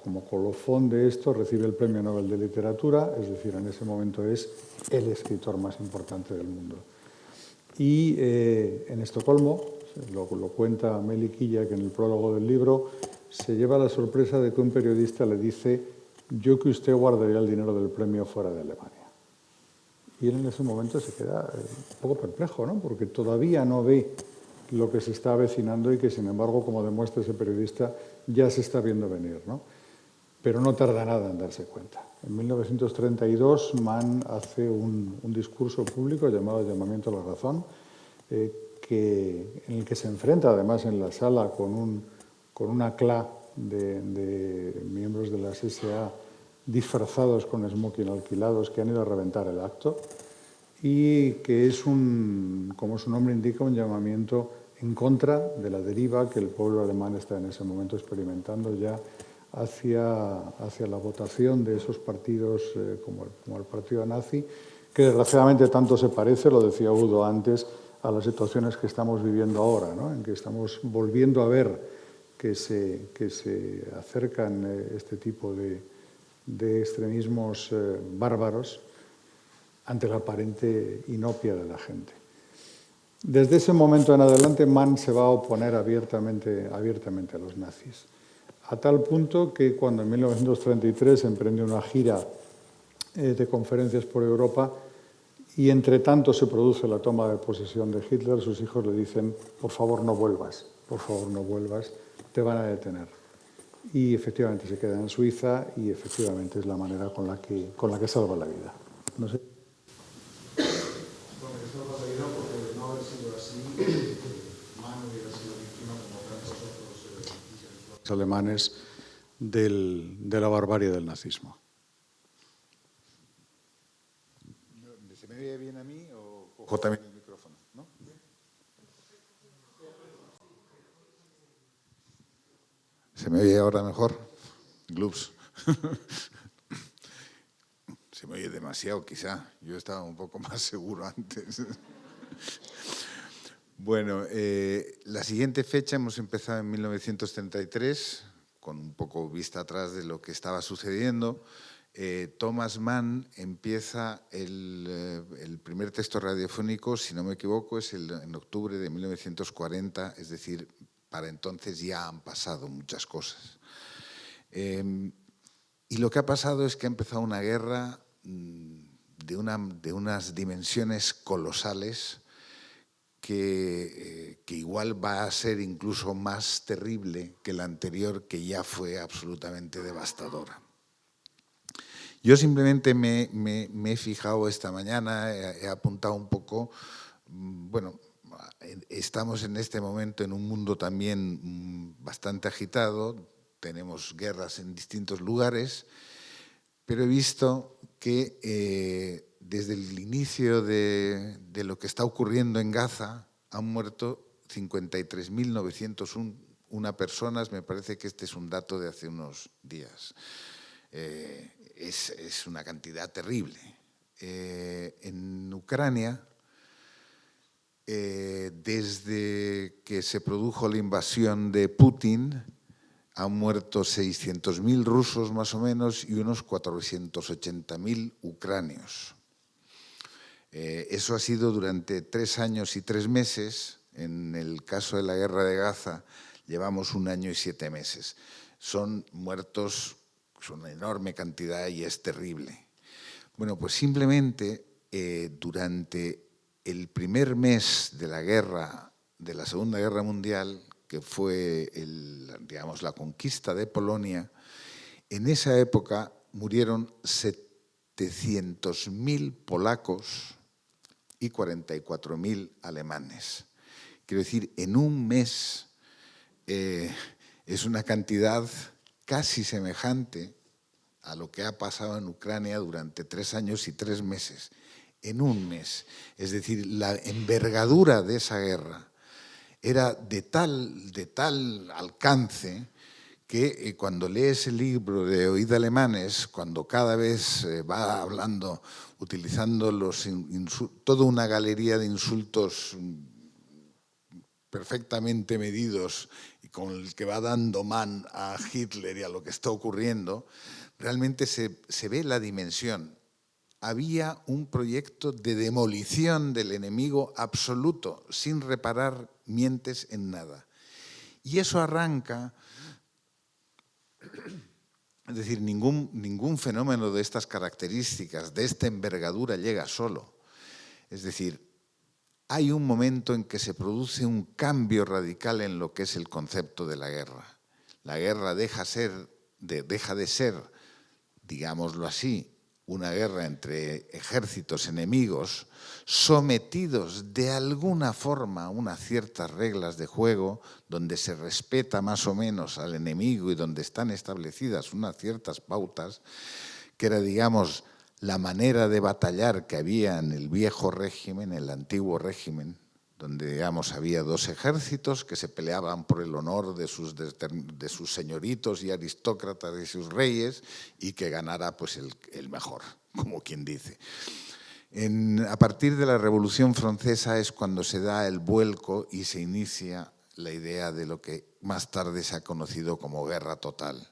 como colofón de esto, recibe el Premio Nobel de Literatura, es decir, en ese momento es el escritor más importante del mundo. Y en Estocolmo, lo cuenta Meli Killak en el prólogo del libro, se lleva la sorpresa de que un periodista le dice: yo que usted guardaría el dinero del premio fuera de Alemania. Y él en ese momento se queda un poco perplejo, ¿no? Porque todavía no ve lo que se está avecinando y que, sin embargo, como demuestra ese periodista, ya se está viendo venir, ¿no? Pero no tarda nada en darse cuenta. En 1932, Mann hace un discurso público llamado Llamamiento a la Razón, en el que se enfrenta, además, en la sala con una clá de miembros de las SA disfrazados con smoking alquilados que han ido a reventar el acto, y que es, como su nombre indica, un llamamiento en contra de la deriva que el pueblo alemán está en ese momento experimentando ya hacia la votación de esos partidos como el partido nazi, que desgraciadamente tanto se parece, lo decía Udo antes, a las situaciones que estamos viviendo ahora, ¿no? En que estamos volviendo a ver que se acercan este tipo de extremismos bárbaros ante la aparente inopia de la gente. Desde ese momento en adelante, Mann se va a oponer abiertamente a los nazis, a tal punto que cuando en 1933 emprende una gira de conferencias por Europa y entre tanto se produce la toma de posesión de Hitler, sus hijos le dicen: por favor no vuelvas, te van a detener. Y efectivamente se queda en Suiza y efectivamente es la manera con la que salva la vida. No sé. Alemanes de la barbarie del nazismo. ¿Se me oye bien a mí o cojo también el micrófono? ¿No? ¿Se me oye ahora mejor? Gloops. Se me oye demasiado, quizá. Yo estaba un poco más seguro antes. Bueno, la siguiente fecha hemos empezado en 1933, con un poco vista atrás de lo que estaba sucediendo. Thomas Mann empieza el primer texto radiofónico, si no me equivoco, es en octubre de 1940, es decir, para entonces ya han pasado muchas cosas. Y lo que ha pasado es que ha empezado una guerra de unas dimensiones colosales, que igual va a ser incluso más terrible que la anterior, que ya fue absolutamente devastadora. Yo simplemente me he fijado esta mañana, he apuntado un poco, bueno, estamos en este momento en un mundo también bastante agitado, tenemos guerras en distintos lugares, pero he visto que desde el inicio de lo que está ocurriendo en Gaza han muerto 53.901 personas, me parece que este es un dato de hace unos días. Es una cantidad terrible. En Ucrania, desde que se produjo la invasión de Putin, han muerto 600.000 rusos más o menos y unos 480.000 ucranios. Eso ha sido durante 3 años y 3 meses. En el caso de la guerra de Gaza llevamos 1 año y 7 meses. Son muertos, son una enorme cantidad y es terrible. Bueno, pues simplemente durante el primer mes de la guerra, de la Segunda Guerra Mundial, que fue la conquista de Polonia, en esa época murieron 700.000 polacos y 44.000 alemanes. Quiero decir, en un mes es una cantidad casi semejante a lo que ha pasado en Ucrania durante 3 años y 3 meses, en un mes. Es decir, la envergadura de esa guerra era de tal alcance que cuando lees el libro de Oíd alemanes, cuando cada vez va hablando, utilizando toda una galería de insultos perfectamente medidos y con el que va dando man a Hitler y a lo que está ocurriendo, realmente se ve la dimensión. Había un proyecto de demolición del enemigo absoluto, sin reparar mientes en nada. Y eso arranca, es decir, ningún fenómeno de estas características, de esta envergadura, llega solo. Es decir, hay un momento en que se produce un cambio radical en lo que es el concepto de la guerra. La guerra deja de ser, digámoslo así, una guerra entre ejércitos enemigos sometidos de alguna forma a unas ciertas reglas de juego donde se respeta más o menos al enemigo y donde están establecidas unas ciertas pautas, que era, digamos, la manera de batallar que había en el viejo régimen, el antiguo régimen, donde, digamos, había 2 ejércitos que se peleaban por el honor de sus señoritos y aristócratas y sus reyes, y que ganara pues el mejor, como quien dice. A partir de la Revolución Francesa es cuando se da el vuelco y se inicia la idea de lo que más tarde se ha conocido como guerra total.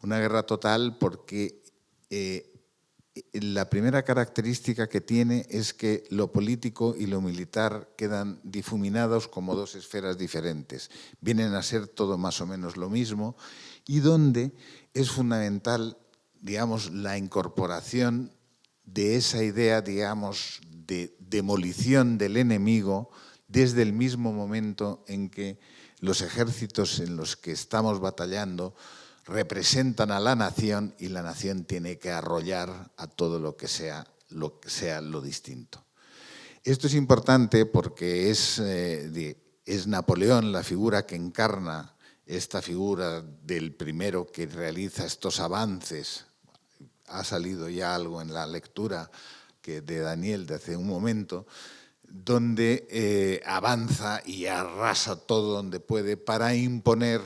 Una guerra total porque la primera característica que tiene es que lo político y lo militar quedan difuminados como 2 esferas diferentes. Vienen a ser todo más o menos lo mismo, y donde es fundamental, digamos, la incorporación de esa idea, digamos, de demolición del enemigo desde el mismo momento en que los ejércitos en los que estamos batallando representan a la nación, y la nación tiene que arrollar a todo lo que sea lo distinto. Esto es importante porque es Napoleón la figura que encarna esta figura del primero que realiza estos avances. Ha salido ya algo en la lectura de Daniel de hace un momento, donde avanza y arrasa todo donde puede para imponer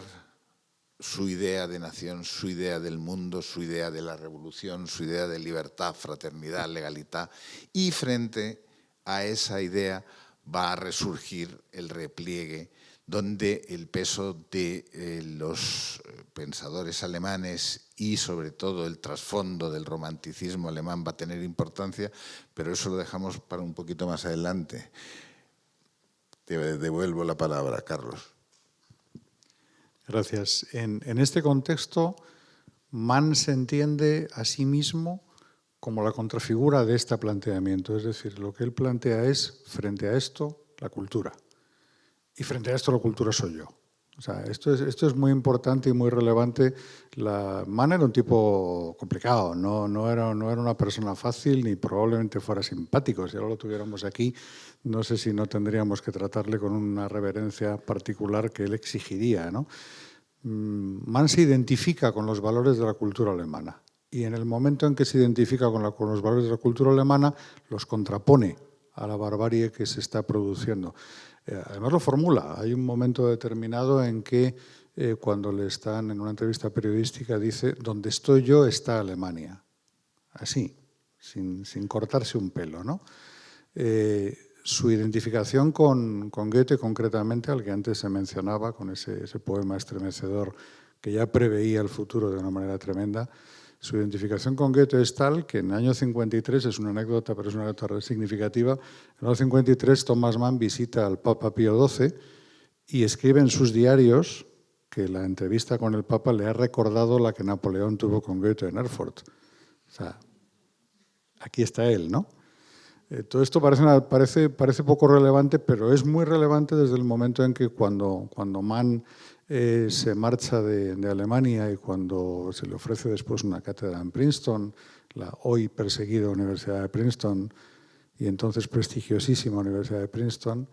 su idea de nación, su idea del mundo, su idea de la revolución, su idea de libertad, fraternidad, legalidad. Y frente a esa idea va a resurgir el repliegue, donde el peso de los pensadores alemanes y sobre todo el trasfondo del romanticismo alemán va a tener importancia, pero eso lo dejamos para un poquito más adelante. Te devuelvo la palabra, Carlos. Gracias. En este contexto, Mann se entiende a sí mismo como la contrafigura de este planteamiento. Es decir, lo que él plantea es, frente a esto, la cultura. Y frente a esto, la cultura soy yo. O sea, esto es muy importante y muy relevante. Mann era un tipo complicado, no era una persona fácil ni probablemente fuera simpático. Si ahora lo tuviéramos aquí, no sé si no tendríamos que tratarle con una reverencia particular que él exigiría, ¿no? Mann se identifica con los valores de la cultura alemana, y en el momento en que se identifica con los valores de la cultura alemana, los contrapone a la barbarie que se está produciendo. Además lo formula. Hay un momento determinado en que cuando le están en una entrevista periodística dice: donde estoy yo está Alemania. Así, sin cortarse un pelo, ¿no? Su identificación con Goethe, concretamente, al que antes se mencionaba, con ese poema estremecedor que ya preveía el futuro de una manera tremenda, su identificación con Goethe es tal que en el año 53, es una anécdota, pero es una anécdota significativa, en el año 53 Thomas Mann visita al Papa Pío XII y escribe en sus diarios que la entrevista con el Papa le ha recordado la que Napoleón tuvo con Goethe en Erfurt. O sea, aquí está él, ¿no? Todo esto parece poco relevante, pero es muy relevante desde el momento en que cuando Mann se marcha de Alemania y cuando se le ofrece después una cátedra en Princeton, la hoy perseguida Universidad de Princeton y entonces prestigiosísima Universidad de Princeton,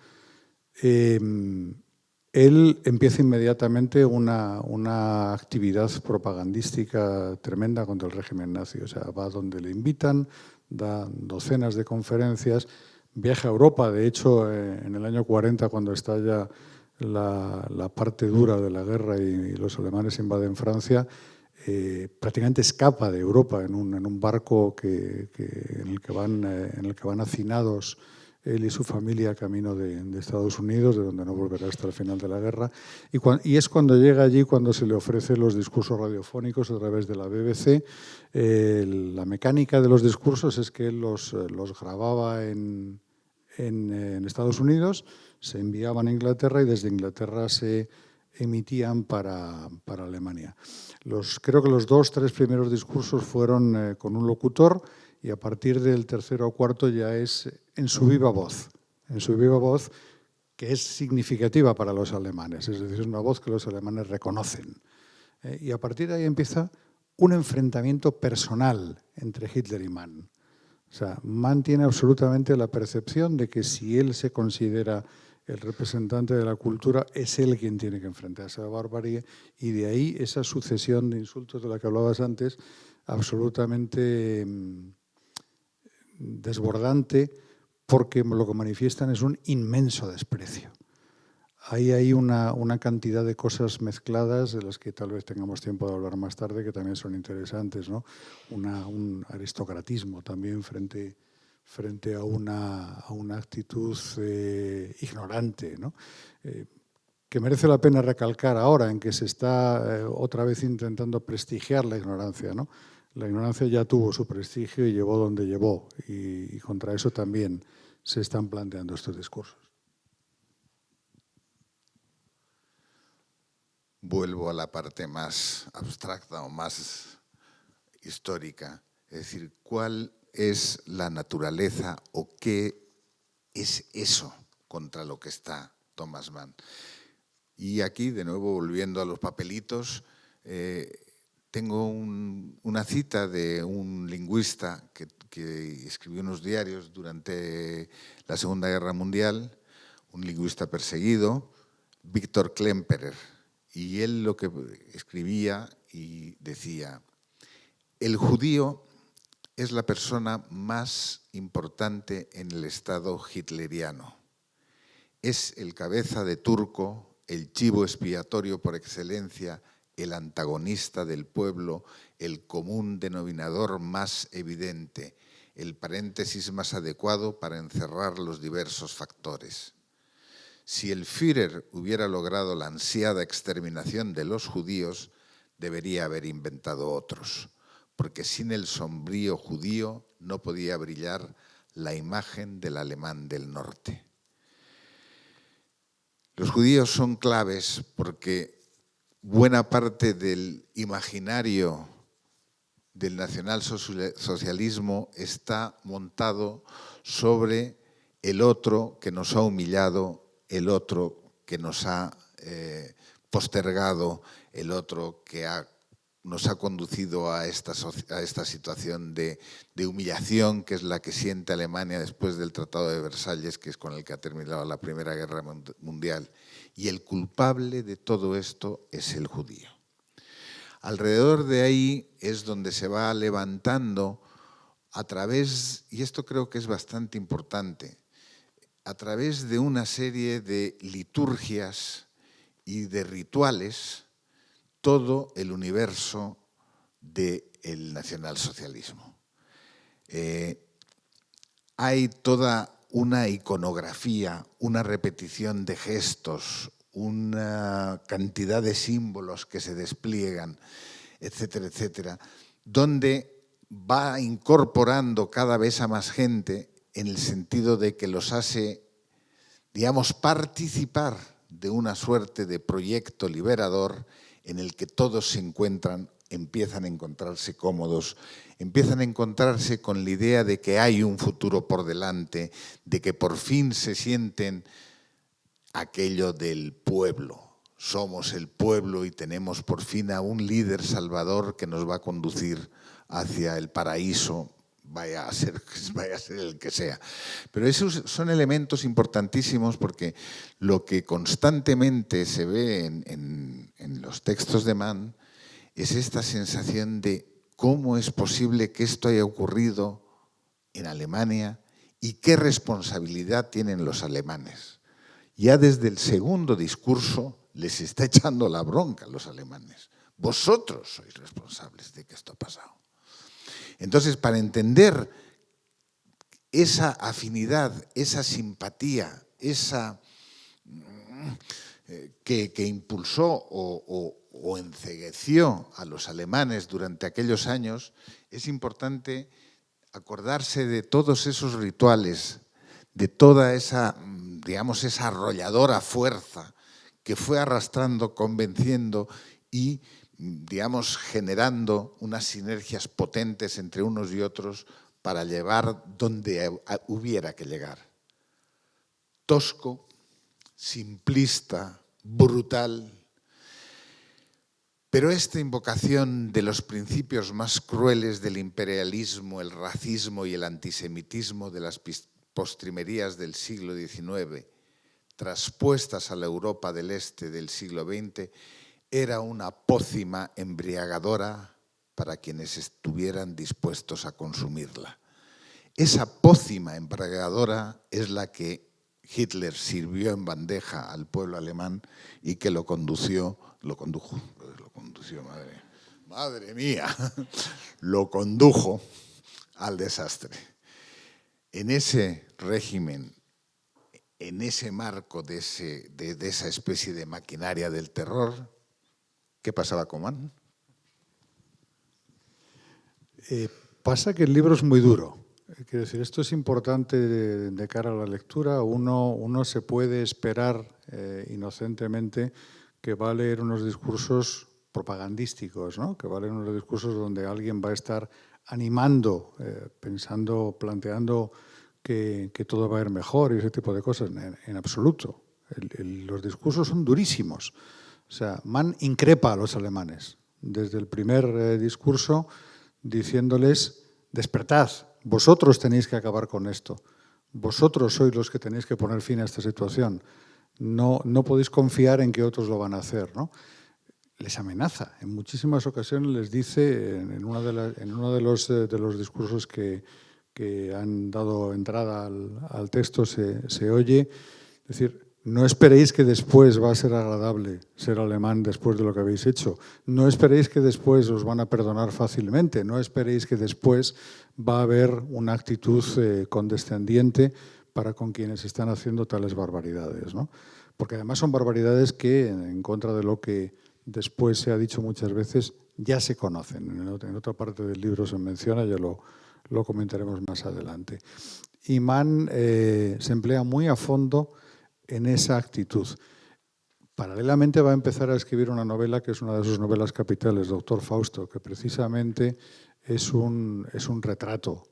él empieza inmediatamente una actividad propagandística tremenda contra el régimen nazi. O sea, va donde le invitan, da docenas de conferencias, viaja a Europa. De hecho, en el año 40, cuando estalla la parte dura de la guerra y los alemanes invaden Francia, prácticamente escapa de Europa en un barco en el que van hacinados él y su familia camino de Estados Unidos, de donde no volverá hasta el final de la guerra. Y es cuando llega allí cuando se le ofrecen los discursos radiofónicos a través de la BBC. La mecánica de los discursos es que él los grababa en Estados Unidos, se enviaban a Inglaterra y desde Inglaterra se emitían para Alemania. Creo que los 2-3 primeros discursos fueron con un locutor, y a partir del tercero o cuarto ya es en su viva voz, que es significativa para los alemanes, es decir, es una voz que los alemanes reconocen. Y a partir de ahí empieza un enfrentamiento personal entre Hitler y Mann. O sea, Mann tiene absolutamente la percepción de que si él se considera el representante de la cultura, es él quien tiene que enfrentarse a la barbarie, y de ahí esa sucesión de insultos de la que hablabas antes, absolutamente desbordante, porque lo que manifiestan es un inmenso desprecio. Ahí hay una cantidad de cosas mezcladas de las que tal vez tengamos tiempo de hablar más tarde, que también son interesantes, ¿no? Un aristocratismo también frente a una actitud ignorante, ¿no? Que merece la pena recalcar ahora, en que se está otra vez intentando prestigiar la ignorancia, ¿no? La ignorancia ya tuvo su prestigio y llevó donde llevó, y contra eso también se están planteando estos discursos. Vuelvo a la parte más abstracta o más histórica, es decir, ¿cuál es la naturaleza o qué es eso contra lo que está Thomas Mann? Y aquí, de nuevo, volviendo a los papelitos, tengo una cita de un lingüista que escribió unos diarios durante la Segunda Guerra Mundial, un lingüista perseguido, Viktor Klemperer. Y él lo que escribía y decía: el judío es la persona más importante en el Estado hitleriano. Es el cabeza de turco, el chivo expiatorio por excelencia, el antagonista del pueblo, el común denominador más evidente, el paréntesis más adecuado para encerrar los diversos factores. Si el Führer hubiera logrado la ansiada exterminación de los judíos, debería haber inventado otros, porque sin el sombrío judío no podía brillar la imagen del alemán del norte. Los judíos son claves porque buena parte del imaginario del nacionalsocialismo está montado sobre el otro que nos ha humillado, el otro que nos ha postergado, el otro que nos ha conducido a esta situación de humillación, que es la que siente Alemania después del Tratado de Versalles, que es con el que ha terminado la Primera Guerra Mundial. Y el culpable de todo esto es el judío. Alrededor de ahí es donde se va levantando a través, y esto creo que es bastante importante, a través de una serie de liturgias y de rituales, todo el universo del nacionalsocialismo. Hay toda una iconografía, una repetición de gestos, una cantidad de símbolos que se despliegan, etcétera, etcétera, donde va incorporando cada vez a más gente en el sentido de que los hace, digamos, participar de una suerte de proyecto liberador en el que todos se encuentran, empiezan a encontrarse cómodos, empiezan a encontrarse con la idea de que hay un futuro por delante, de que por fin se sienten aquello del pueblo. Somos el pueblo y tenemos por fin a un líder salvador que nos va a conducir hacia el paraíso vaya a ser el que sea. Pero esos son elementos importantísimos porque lo que constantemente se ve en los textos de Mann es esta sensación de cómo es posible que esto haya ocurrido en Alemania y qué responsabilidad tienen los alemanes. Ya desde el segundo discurso les está echando la bronca a los alemanes. Vosotros sois responsables de que esto ha pasado. Entonces, para entender esa afinidad, esa simpatía, esa que impulsó o encegueció a los alemanes durante aquellos años, es importante acordarse de todos esos rituales, de toda esa, digamos, esa arrolladora fuerza que fue arrastrando, convenciendo y, digamos, generando unas sinergias potentes entre unos y otros para llevar donde hubiera que llegar. Tosco, simplista, brutal. Pero esta invocación de los principios más crueles del imperialismo, el racismo y el antisemitismo de las postrimerías del siglo XIX, traspuestas a la Europa del Este del siglo XX, era una pócima embriagadora para quienes estuvieran dispuestos a consumirla. Esa pócima embriagadora es la que Hitler sirvió en bandeja al pueblo alemán y que lo condujo, madre mía, lo condujo al desastre. En ese régimen, en ese marco de esa especie de maquinaria del terror, ¿qué pasaba con Mann? Pasa que el libro es muy duro. Quiero decir, esto es importante de cara a la lectura. Uno se puede esperar inocentemente que va a leer unos discursos propagandísticos, ¿no? Que va a leer unos discursos donde alguien va a estar animando, pensando, planteando que todo va a ir mejor y ese tipo de cosas. En absoluto. Los discursos son durísimos. O sea, Mann increpa a los alemanes desde el primer discurso diciéndoles: despertad, vosotros tenéis que acabar con esto, vosotros sois los que tenéis que poner fin a esta situación, no podéis confiar en que otros lo van a hacer, ¿no? Les amenaza, en muchísimas ocasiones les dice, en uno de los discursos que han dado entrada al texto se oye decir: no esperéis que después va a ser agradable ser alemán después de lo que habéis hecho. No esperéis que después os van a perdonar fácilmente. No esperéis que después va a haber una actitud condescendiente para con quienes están haciendo tales barbaridades, ¿no? Porque además son barbaridades que, en contra de lo que después se ha dicho muchas veces, ya se conocen. En otra parte del libro se menciona, ya lo comentaremos más adelante. Y Mann se emplea muy a fondo en esa actitud. Paralelamente va a empezar a escribir una novela que es una de sus novelas capitales, Doctor Fausto, que precisamente es un retrato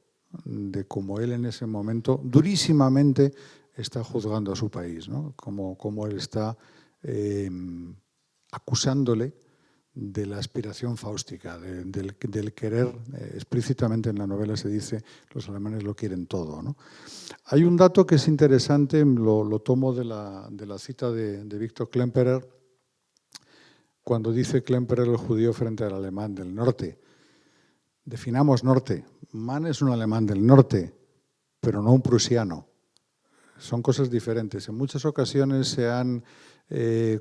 de cómo él en ese momento durísimamente está juzgando a su país, ¿no? Cómo él está acusándole de la aspiración fáustica, del querer, explícitamente en la novela se dice, los alemanes lo quieren todo, ¿no? Hay un dato que es interesante, lo tomo de la cita de Viktor Klemperer, cuando dice Klemperer el judío frente al alemán del norte. Definamos norte. Mann es un alemán del norte, pero no un prusiano. Son cosas diferentes. En muchas ocasiones se han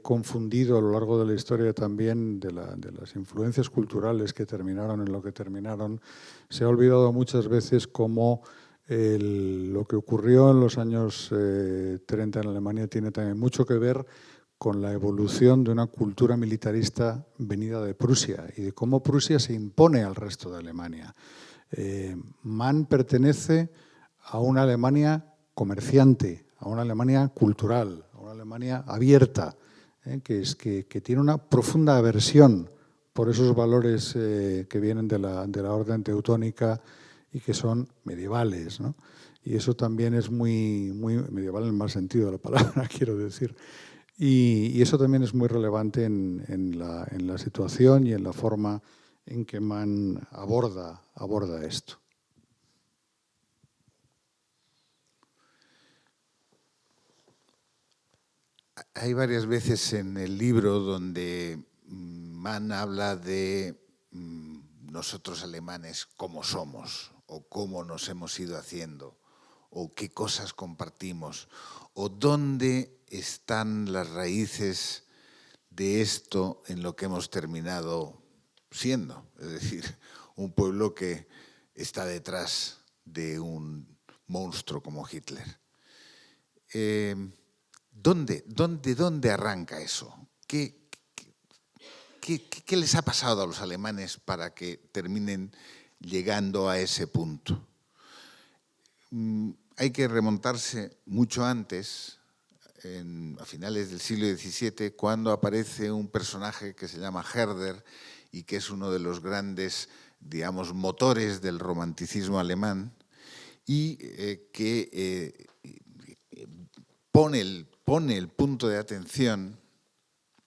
confundido a lo largo de la historia también de las influencias culturales que terminaron en lo que terminaron. Se ha olvidado muchas veces cómo lo que ocurrió en los años 30 en Alemania tiene también mucho que ver con la evolución de una cultura militarista venida de Prusia y de cómo Prusia se impone al resto de Alemania. Mann pertenece a una Alemania comerciante, a una Alemania cultural, a una Alemania abierta, que tiene una profunda aversión por esos valores que vienen de la orden teutónica y que son medievales, ¿no? Y eso también es muy medieval en el mal sentido de la palabra, quiero decir. Y eso también es muy relevante en la situación y en la forma en que Mann aborda esto. hay varias veces en el libro donde Mann habla de nosotros alemanes cómo somos, o cómo nos hemos ido haciendo, o qué cosas compartimos, o dónde están las raíces de esto en lo que hemos terminado siendo. Es decir, un pueblo que está detrás de un monstruo como Hitler. ¿Dónde arranca eso? ¿Qué les ha pasado a los alemanes para que terminen llegando a ese punto? Hay que remontarse mucho antes, a finales del siglo XVII, cuando aparece un personaje que se llama Herder y que es uno de los grandes, digamos, motores del romanticismo alemán y que pone el punto de atención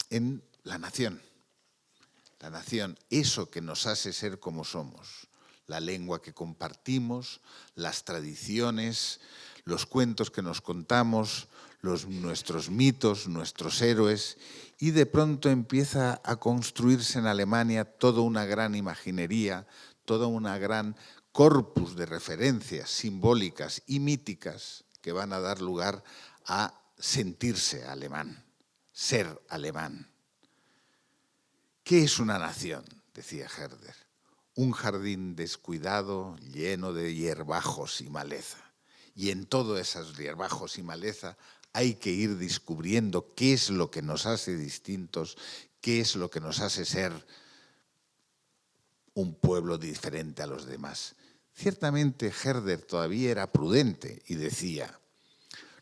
en la nación. La nación, eso que nos hace ser como somos. La lengua que compartimos, las tradiciones, los cuentos que nos contamos, nuestros mitos, nuestros héroes, y de pronto empieza a construirse en Alemania toda una gran imaginería, toda una gran corpus de referencias simbólicas y míticas que van a dar lugar a sentirse alemán, ser alemán. ¿Qué es una nación?, decía Herder. Un jardín descuidado, lleno de hierbajos y maleza. Y en todos esos hierbajos y maleza hay que ir descubriendo qué es lo que nos hace distintos, qué es lo que nos hace ser un pueblo diferente a los demás. Ciertamente Herder todavía era prudente y decía: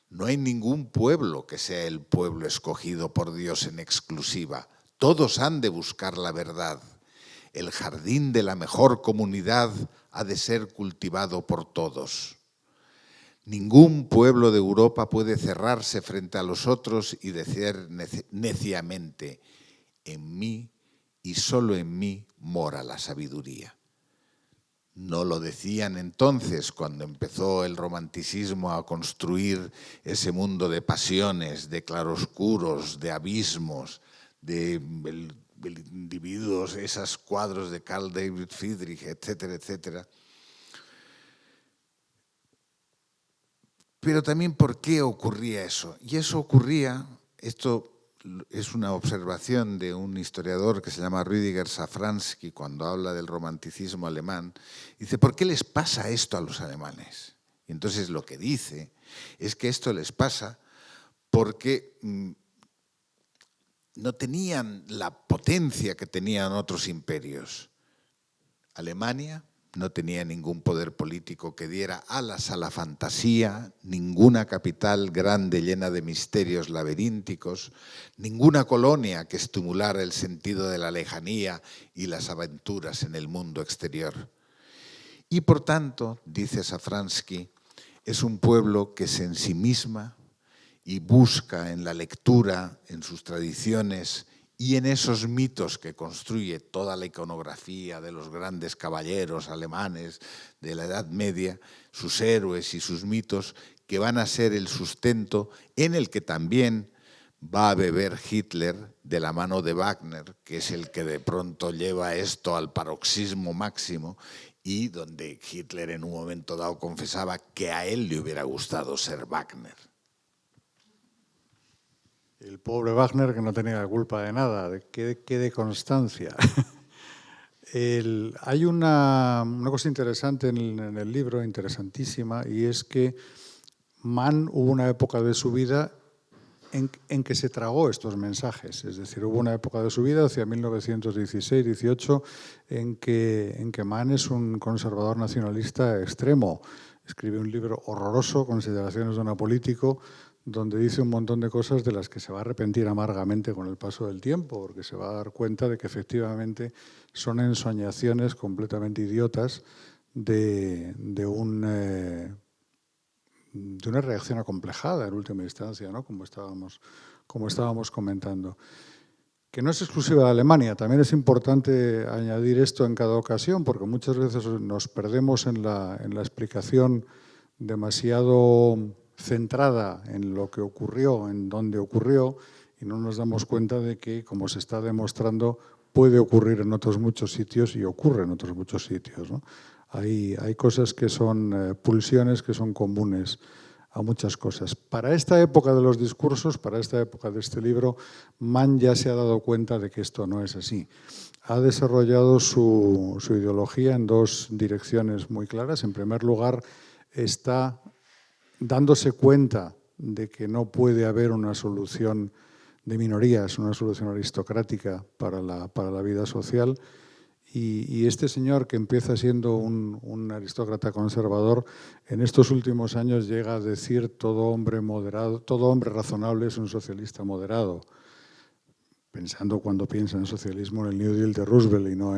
no hay ningún pueblo que sea el pueblo escogido por Dios en exclusiva. Todos han de buscar la verdad. El jardín de la mejor comunidad ha de ser cultivado por todos. Ningún pueblo de Europa puede cerrarse frente a los otros y decir neciamente: en mí y solo en mí mora la sabiduría. No lo decían entonces, cuando empezó el romanticismo a construir ese mundo de pasiones, de claroscuros, de abismos, de individuos, esos cuadros de Carl David Friedrich, etcétera, etcétera. Pero también, ¿por qué ocurría eso? Y eso ocurría, esto es una observación de un historiador que se llama Rüdiger Safransky, cuando habla del romanticismo alemán, dice: ¿por qué les pasa esto a los alemanes? Y entonces lo que dice es que esto les pasa porque no tenían la potencia que tenían otros imperios. Alemania no tenía ningún poder político que diera alas a la fantasía, ninguna capital grande llena de misterios laberínticos, ninguna colonia que estimulara el sentido de la lejanía y las aventuras en el mundo exterior. Y por tanto, dice Safransky, es un pueblo que se ensimisma y busca en la lectura, en sus tradiciones y en esos mitos que construye toda la iconografía de los grandes caballeros alemanes de la Edad Media, sus héroes y sus mitos, que van a ser el sustento en el que también va a beber Hitler de la mano de Wagner, que es el que de pronto lleva esto al paroxismo máximo, y donde Hitler en un momento dado confesaba que a él le hubiera gustado ser Wagner. El pobre Wagner, que no tenía la culpa de nada, que de constancia. Hay una cosa interesante en el libro, interesantísima, y es que Mann hubo una época de su vida en que se tragó estos mensajes. Es decir, hubo una época de su vida, hacia 1916-18, en que Mann es un conservador nacionalista extremo. Escribe un libro horroroso, Consideraciones de un apolítico, donde dice un montón de cosas de las que se va a arrepentir amargamente con el paso del tiempo, porque se va a dar cuenta de que efectivamente son ensoñaciones completamente idiotas de una reacción acomplejada en última instancia, ¿no? como estábamos comentando. Que no es exclusiva de Alemania, también es importante añadir esto en cada ocasión, porque muchas veces nos perdemos en la explicación demasiado centrada en lo que ocurrió, en dónde ocurrió, y no nos damos cuenta de que, como se está demostrando, puede ocurrir en otros muchos sitios y ocurre en otros muchos sitios, ¿no? Hay cosas que son pulsiones que son comunes a muchas cosas. Para esta época de los discursos, para esta época de este libro, Mann ya se ha dado cuenta de que esto no es así. Ha desarrollado su ideología en dos direcciones muy claras. En primer lugar, está dándose cuenta de que no puede haber una solución de minorías, una solución aristocrática para la vida social. Y este señor, que empieza siendo un aristócrata conservador, en estos últimos años llega a decir todo hombre moderado, todo hombre razonable es un socialista moderado, pensando cuando piensa en socialismo en el New Deal de Roosevelt y no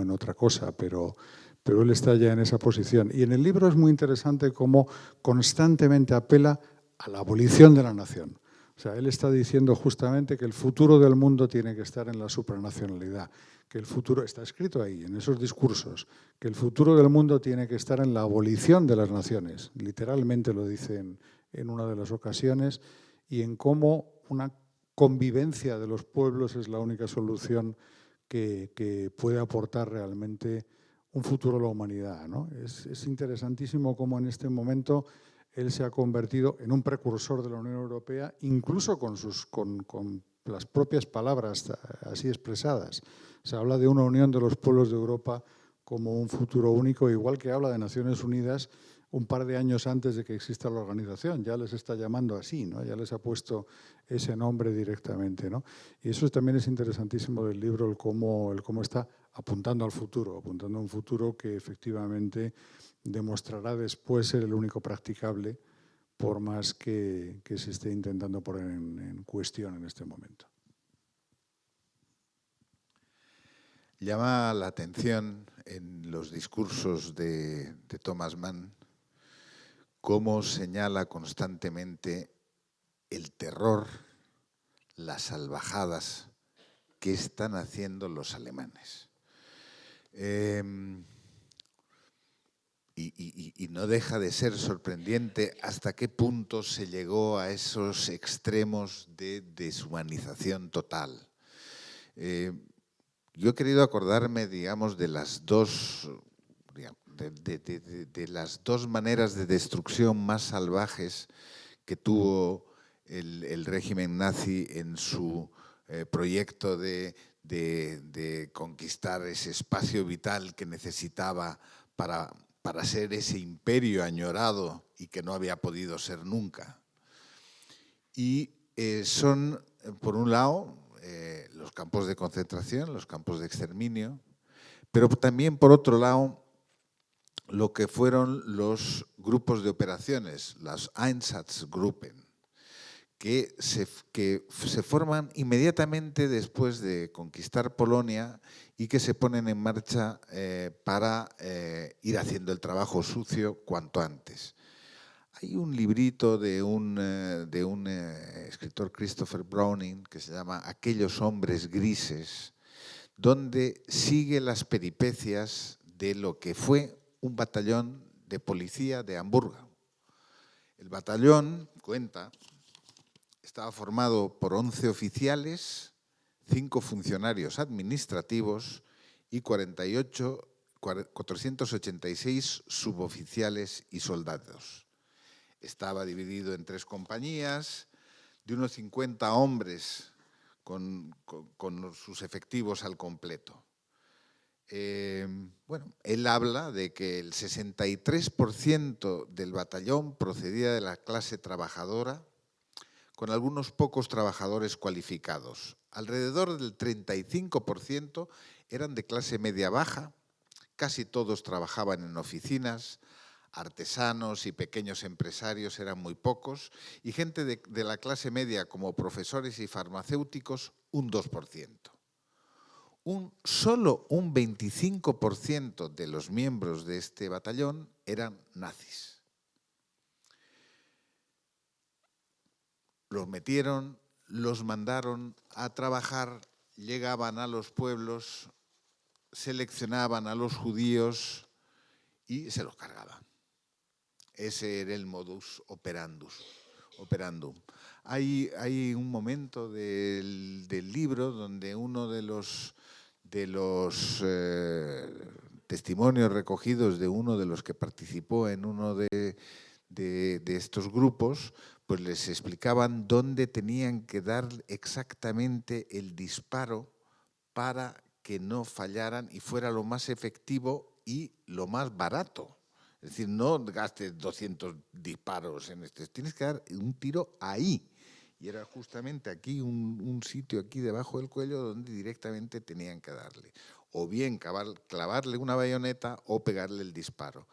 en otra cosa, pero él está ya en esa posición. Y en el libro es muy interesante cómo constantemente apela a la abolición de la nación. O sea, él está diciendo justamente que el futuro del mundo tiene que estar en la supranacionalidad, que el futuro, está escrito ahí, en esos discursos, que el futuro del mundo tiene que estar en la abolición de las naciones, literalmente lo dice en una de las ocasiones, y en cómo una convivencia de los pueblos es la única solución que puede aportar realmente un futuro a la humanidad, ¿no? Es interesantísimo cómo en este momento él se ha convertido en un precursor de la Unión Europea, incluso con las propias palabras así expresadas. Se habla de una unión de los pueblos de Europa como un futuro único, igual que habla de Naciones Unidas un par de años antes de que exista la organización. Ya les está llamando así, ¿no? Ya les ha puesto ese nombre directamente, ¿no? Y eso también es interesantísimo del libro, el cómo está apuntando al futuro, apuntando a un futuro que efectivamente demostrará después ser el único practicable, por más que se esté intentando poner en cuestión en este momento. Llama la atención en los discursos de Thomas Mann cómo señala constantemente el terror, las salvajadas que están haciendo los alemanes. Y no deja de ser sorprendente hasta qué punto se llegó a esos extremos de deshumanización total. Yo he querido acordarme, digamos, de las dos maneras de destrucción más salvajes que tuvo el régimen nazi en su proyecto de conquistar ese espacio vital que necesitaba para ser ese imperio añorado y que no había podido ser nunca. Y son, por un lado, los campos de concentración, los campos de exterminio, pero también, por otro lado, lo que fueron los grupos de operaciones, las Einsatzgruppen, que se forman inmediatamente después de conquistar Polonia y que se ponen en marcha para ir haciendo el trabajo sucio cuanto antes. Hay un librito de un escritor, Christopher Browning, que se llama Aquellos hombres grises, donde sigue las peripecias de lo que fue un batallón de policía de Hamburgo. El batallón, cuenta, estaba formado por 11 oficiales, 5 funcionarios administrativos y 486 suboficiales y soldados. Estaba dividido en 3 compañías de unos 50 hombres con sus efectivos al completo. Bueno, él habla de que el 63% del batallón procedía de la clase trabajadora, con algunos pocos trabajadores cualificados. Alrededor del 35% eran de clase media-baja, casi todos trabajaban en oficinas, artesanos y pequeños empresarios eran muy pocos, y gente de la clase media como profesores y farmacéuticos, un 2%. Solo un 25% de los miembros de este batallón eran nazis. Los metieron, los mandaron a trabajar, llegaban a los pueblos, seleccionaban a los judíos y se los cargaban. Ese era el modus operandum. Hay un momento del libro donde uno de los testimonios recogidos de uno de los que participó en uno de estos grupos, pues les explicaban dónde tenían que dar exactamente el disparo para que no fallaran y fuera lo más efectivo y lo más barato. Es decir, no gastes 200 disparos en este, tienes que dar un tiro ahí. Y era justamente aquí, un sitio aquí debajo del cuello donde directamente tenían que darle. O bien clavarle una bayoneta o pegarle el disparo.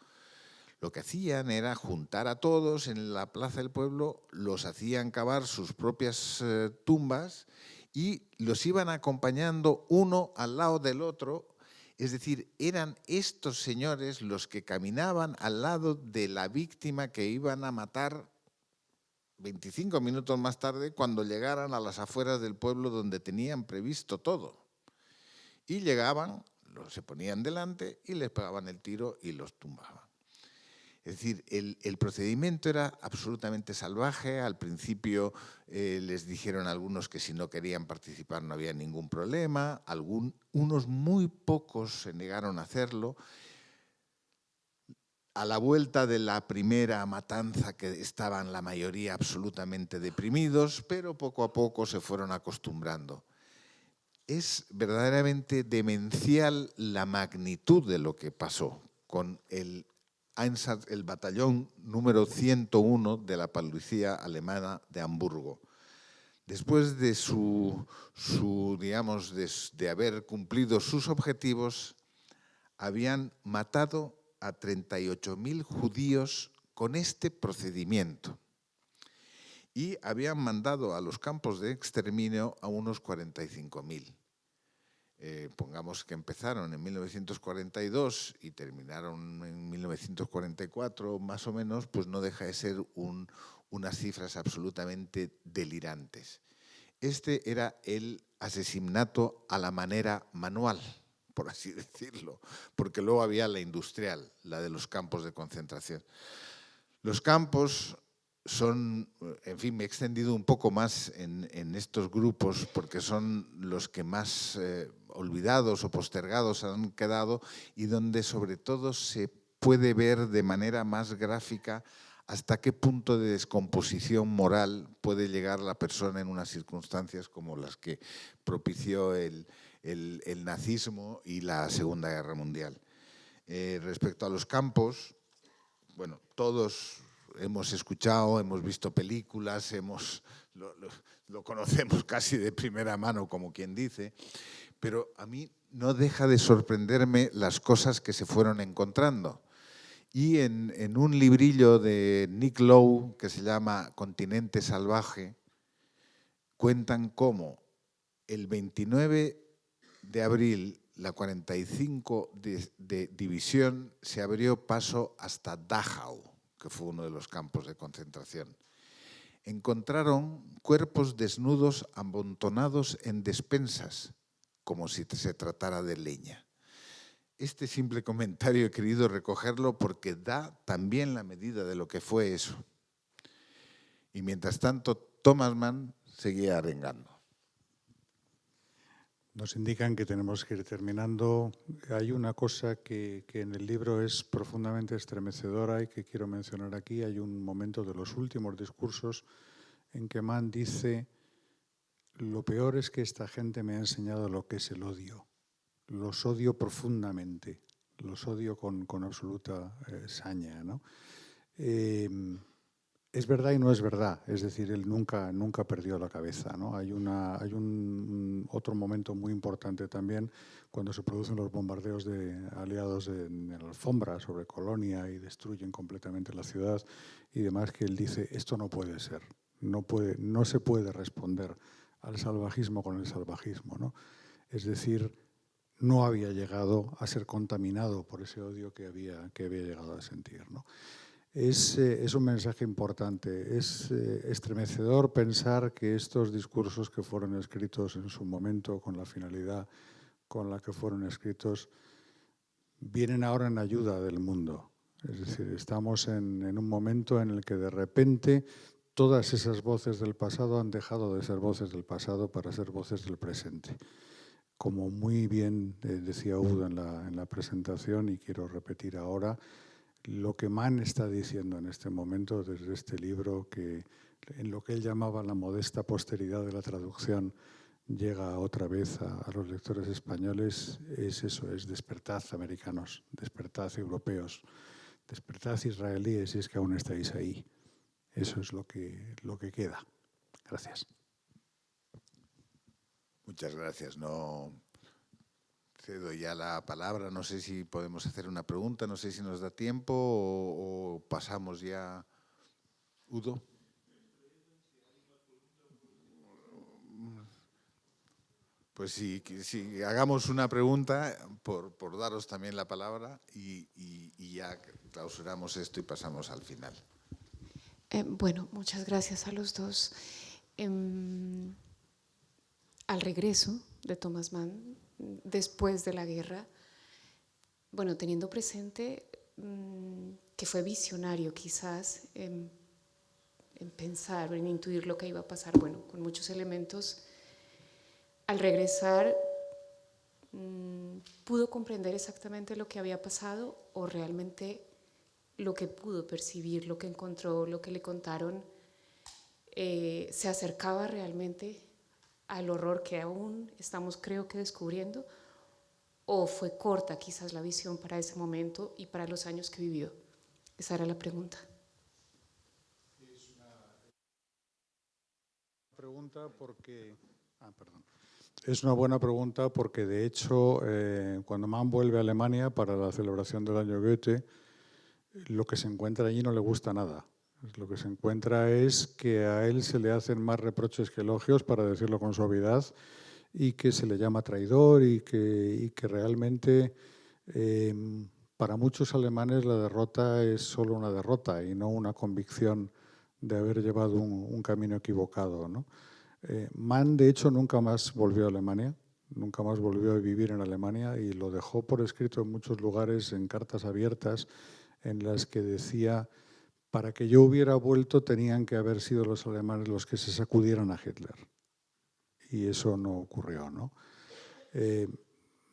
Lo que hacían era juntar a todos en la plaza del pueblo, los hacían cavar sus propias tumbas y los iban acompañando uno al lado del otro. Es decir, eran estos señores los que caminaban al lado de la víctima que iban a matar 25 minutos más tarde cuando llegaran a las afueras del pueblo donde tenían previsto todo. Y llegaban, se ponían delante y les pegaban el tiro y los tumbaban. Es decir, el procedimiento era absolutamente salvaje. Al principio les dijeron a algunos que si no querían participar no había ningún problema. Unos muy pocos se negaron a hacerlo. A la vuelta de la primera matanza, que estaban la mayoría absolutamente deprimidos, pero poco a poco se fueron acostumbrando. Es verdaderamente demencial la magnitud de lo que pasó con el batallón número 101 de la policía alemana de Hamburgo. Después de de haber cumplido sus objetivos, habían matado a 38.000 judíos con este procedimiento y habían mandado a los campos de exterminio a unos 45.000. Pongamos que empezaron en 1942 y terminaron en 1944, más o menos, pues no deja de ser unas cifras absolutamente delirantes. Este era el asesinato a la manera manual, por así decirlo, porque luego había la industrial, la de los campos de concentración. Los campos son, en fin, me he extendido un poco más en estos grupos porque son los que más olvidados o postergados han quedado y donde sobre todo se puede ver de manera más gráfica hasta qué punto de descomposición moral puede llegar la persona en unas circunstancias como las que propició el nazismo y la Segunda Guerra Mundial. Respecto a los campos, bueno, todos hemos escuchado, hemos visto películas, lo conocemos casi de primera mano, como quien dice, pero a mí no deja de sorprenderme las cosas que se fueron encontrando. Y en un librillo de Nick Lowe, que se llama Continente Salvaje, cuentan cómo el 29 de abril la 45 de división se abrió paso hasta Dachau, que fue uno de los campos de concentración. Encontraron cuerpos desnudos amontonados en despensas, como si se tratara de leña. Este simple comentario he querido recogerlo porque da también la medida de lo que fue eso. Y mientras tanto, Thomas Mann seguía arengando. Nos indican que tenemos que ir terminando. Hay una cosa que en el libro es profundamente estremecedora y que quiero mencionar aquí. Hay un momento de los últimos discursos en que Mann dice: lo peor es que esta gente me ha enseñado lo que es el odio. Los odio profundamente, los odio con absoluta saña, ¿no? Es verdad y no es verdad, es decir, él nunca perdió la cabeza, ¿no? Hay otro momento muy importante también cuando se producen los bombardeos de aliados en la Alfombra sobre Colonia y destruyen completamente la ciudad y demás, que él dice: esto no puede ser, no se puede responder al salvajismo con el salvajismo, ¿no? Es decir, no había llegado a ser contaminado por ese odio que había llegado a sentir, ¿no? Es un mensaje importante. Es estremecedor pensar que estos discursos que fueron escritos en su momento con la finalidad con la que fueron escritos vienen ahora en ayuda del mundo. Es decir, estamos en un momento en el que de repente todas esas voces del pasado han dejado de ser voces del pasado para ser voces del presente. Como muy bien decía Udo en la presentación, y quiero repetir ahora, lo que Mann está diciendo en este momento desde este libro, que en lo que él llamaba la modesta posteridad de la traducción llega otra vez a los lectores españoles, es eso, es despertad americanos, despertad europeos, despertad israelíes, si es que aún estáis ahí. Eso es lo que queda. Gracias. Muchas gracias. No cedo ya la palabra. No sé si podemos hacer una pregunta, no sé si nos da tiempo o pasamos ya. Udo. Pues sí, hagamos una pregunta por daros también la palabra y ya clausuramos esto y pasamos al final. Bueno, muchas gracias a los dos. Al regreso de Thomas Mann, después de la guerra, bueno, teniendo presente que fue visionario quizás en pensar o en intuir lo que iba a pasar, bueno, con muchos elementos, al regresar, ¿pudo comprender exactamente lo que había pasado o realmente lo que pudo percibir, lo que encontró, lo que le contaron, se acercaba realmente al horror que aún estamos, creo que, descubriendo, o fue corta quizás la visión para ese momento y para los años que vivió? Esa era la pregunta. Es una pregunta porque... perdón. Es una buena pregunta porque, de hecho, cuando Mann vuelve a Alemania para la celebración del año Goethe, lo que se encuentra allí no le gusta nada. Lo que se encuentra es que a él se le hacen más reproches que elogios, para decirlo con suavidad, y que se le llama traidor y que realmente para muchos alemanes la derrota es solo una derrota y no una convicción de haber llevado un camino equivocado, ¿no? Mann, de hecho, nunca más volvió a Alemania, nunca más volvió a vivir en Alemania y lo dejó por escrito en muchos lugares, en cartas abiertas, en las que decía: para que yo hubiera vuelto tenían que haber sido los alemanes los que se sacudieran a Hitler. Y eso no ocurrió, ¿no?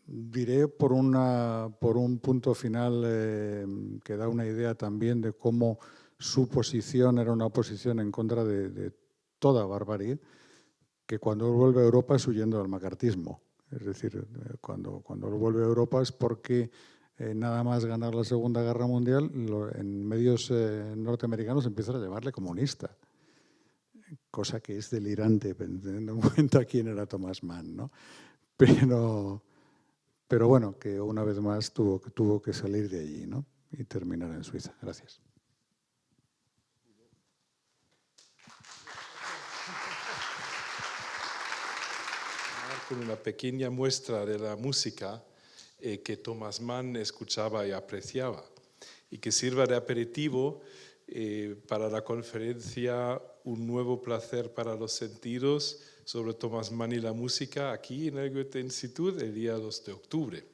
Diré por un punto final que da una idea también de cómo su posición era una posición en contra de toda barbarie, que cuando él vuelve a Europa es huyendo del macartismo. Es decir, cuando él vuelve a Europa es porque nada más ganar la Segunda Guerra Mundial, en medios norteamericanos empiezan a llamarle comunista, cosa que es delirante, teniendo en cuenta quién era Thomas Mann, ¿no? Pero bueno, que una vez más tuvo que salir de allí, ¿no? Y terminar en Suiza. Gracias. Con una pequeña muestra de la música que Thomas Mann escuchaba y apreciaba, y que sirva de aperitivo para la conferencia Un nuevo placer para los sentidos sobre Thomas Mann y la música, aquí en el Goethe Institut el día 2 de octubre.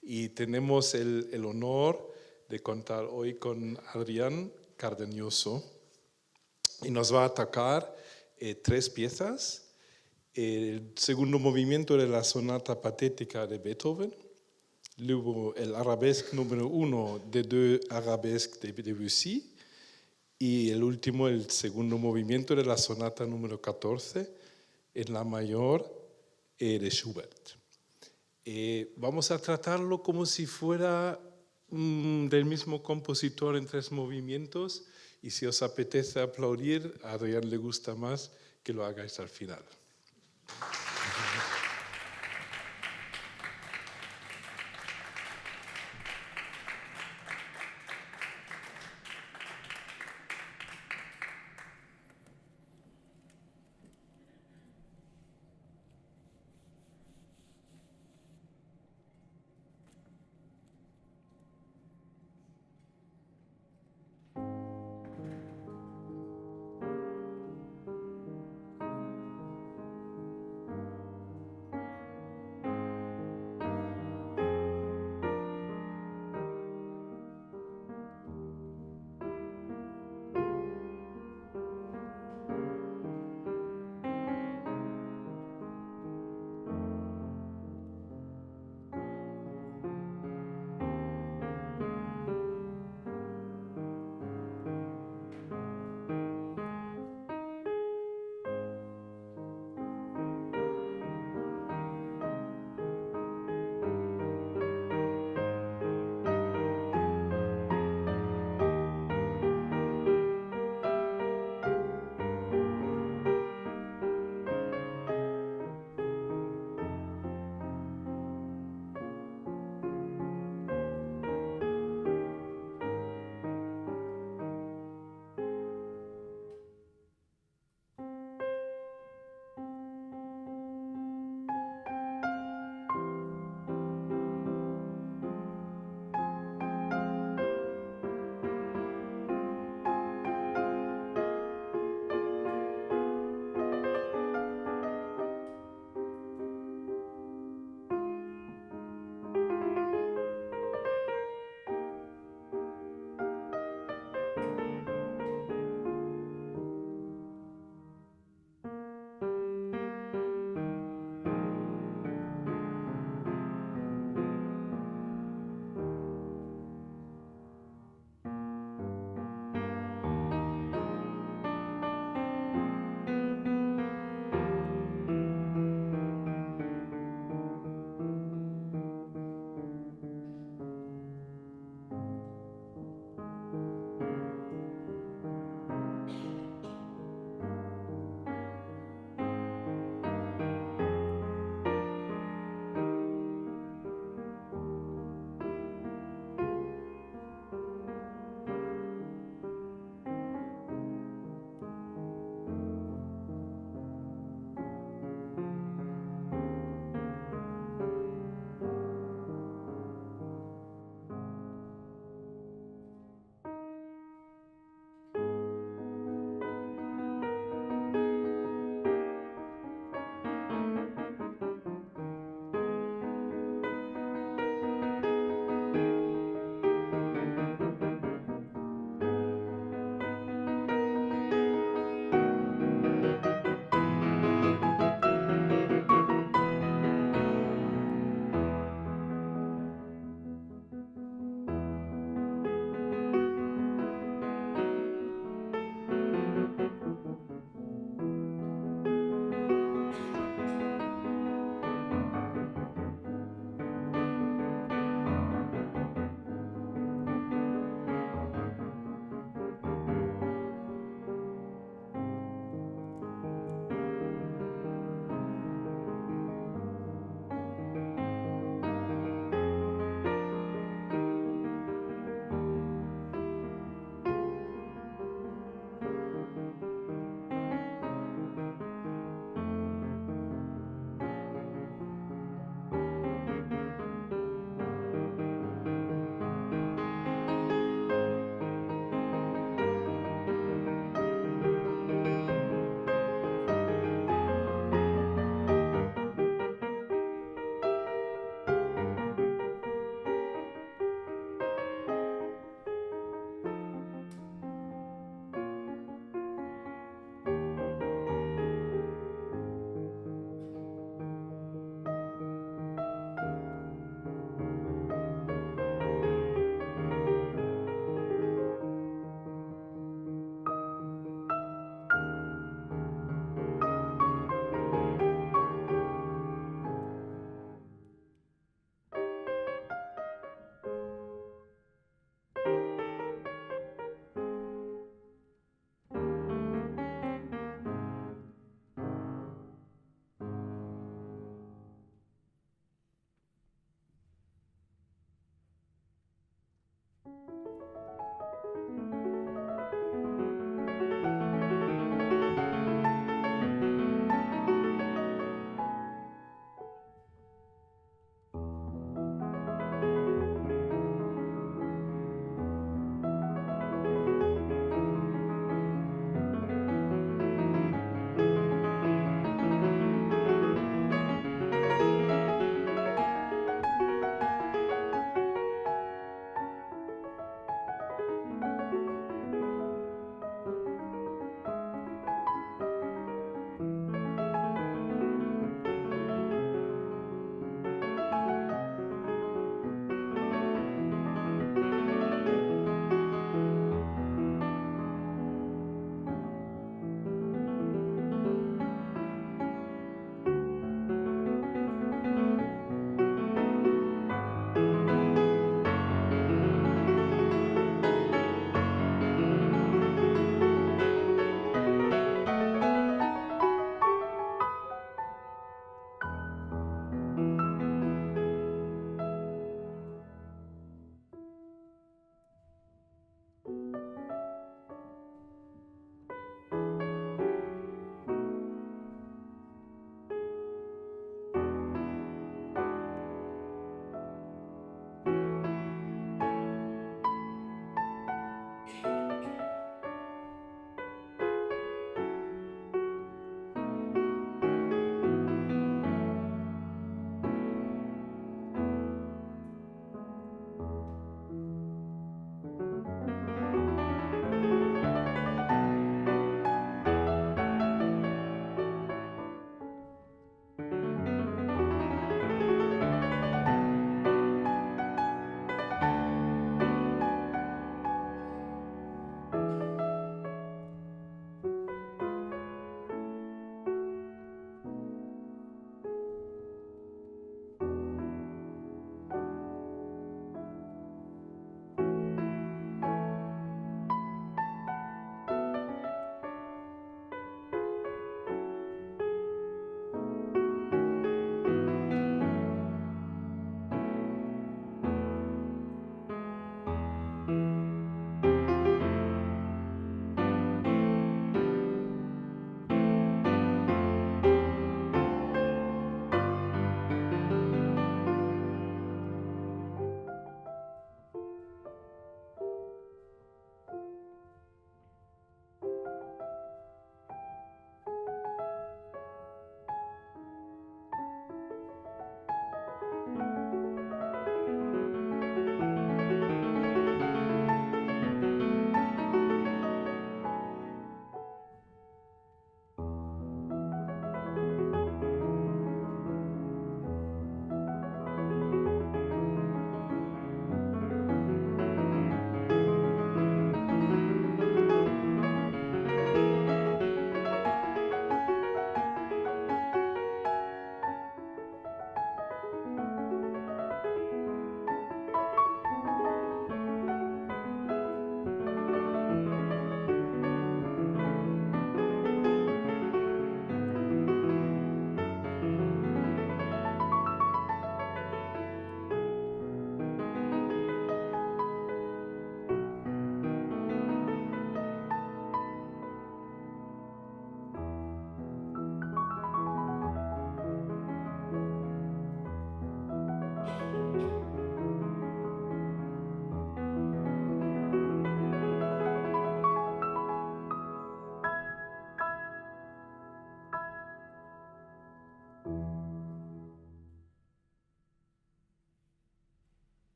Y tenemos el honor de contar hoy con Adrián Cardeñoso, y nos va a tocar 3 piezas. El segundo movimiento de la sonata patética de Beethoven, luego el arabesque número 1 de 2 arabesques de Debussy, y el último, el segundo movimiento de la sonata número 14 en la mayor de Schubert. Vamos a tratarlo como si fuera del mismo compositor en 3 movimientos, y si os apetece aplaudir, a Adrián le gusta más que lo hagáis al final.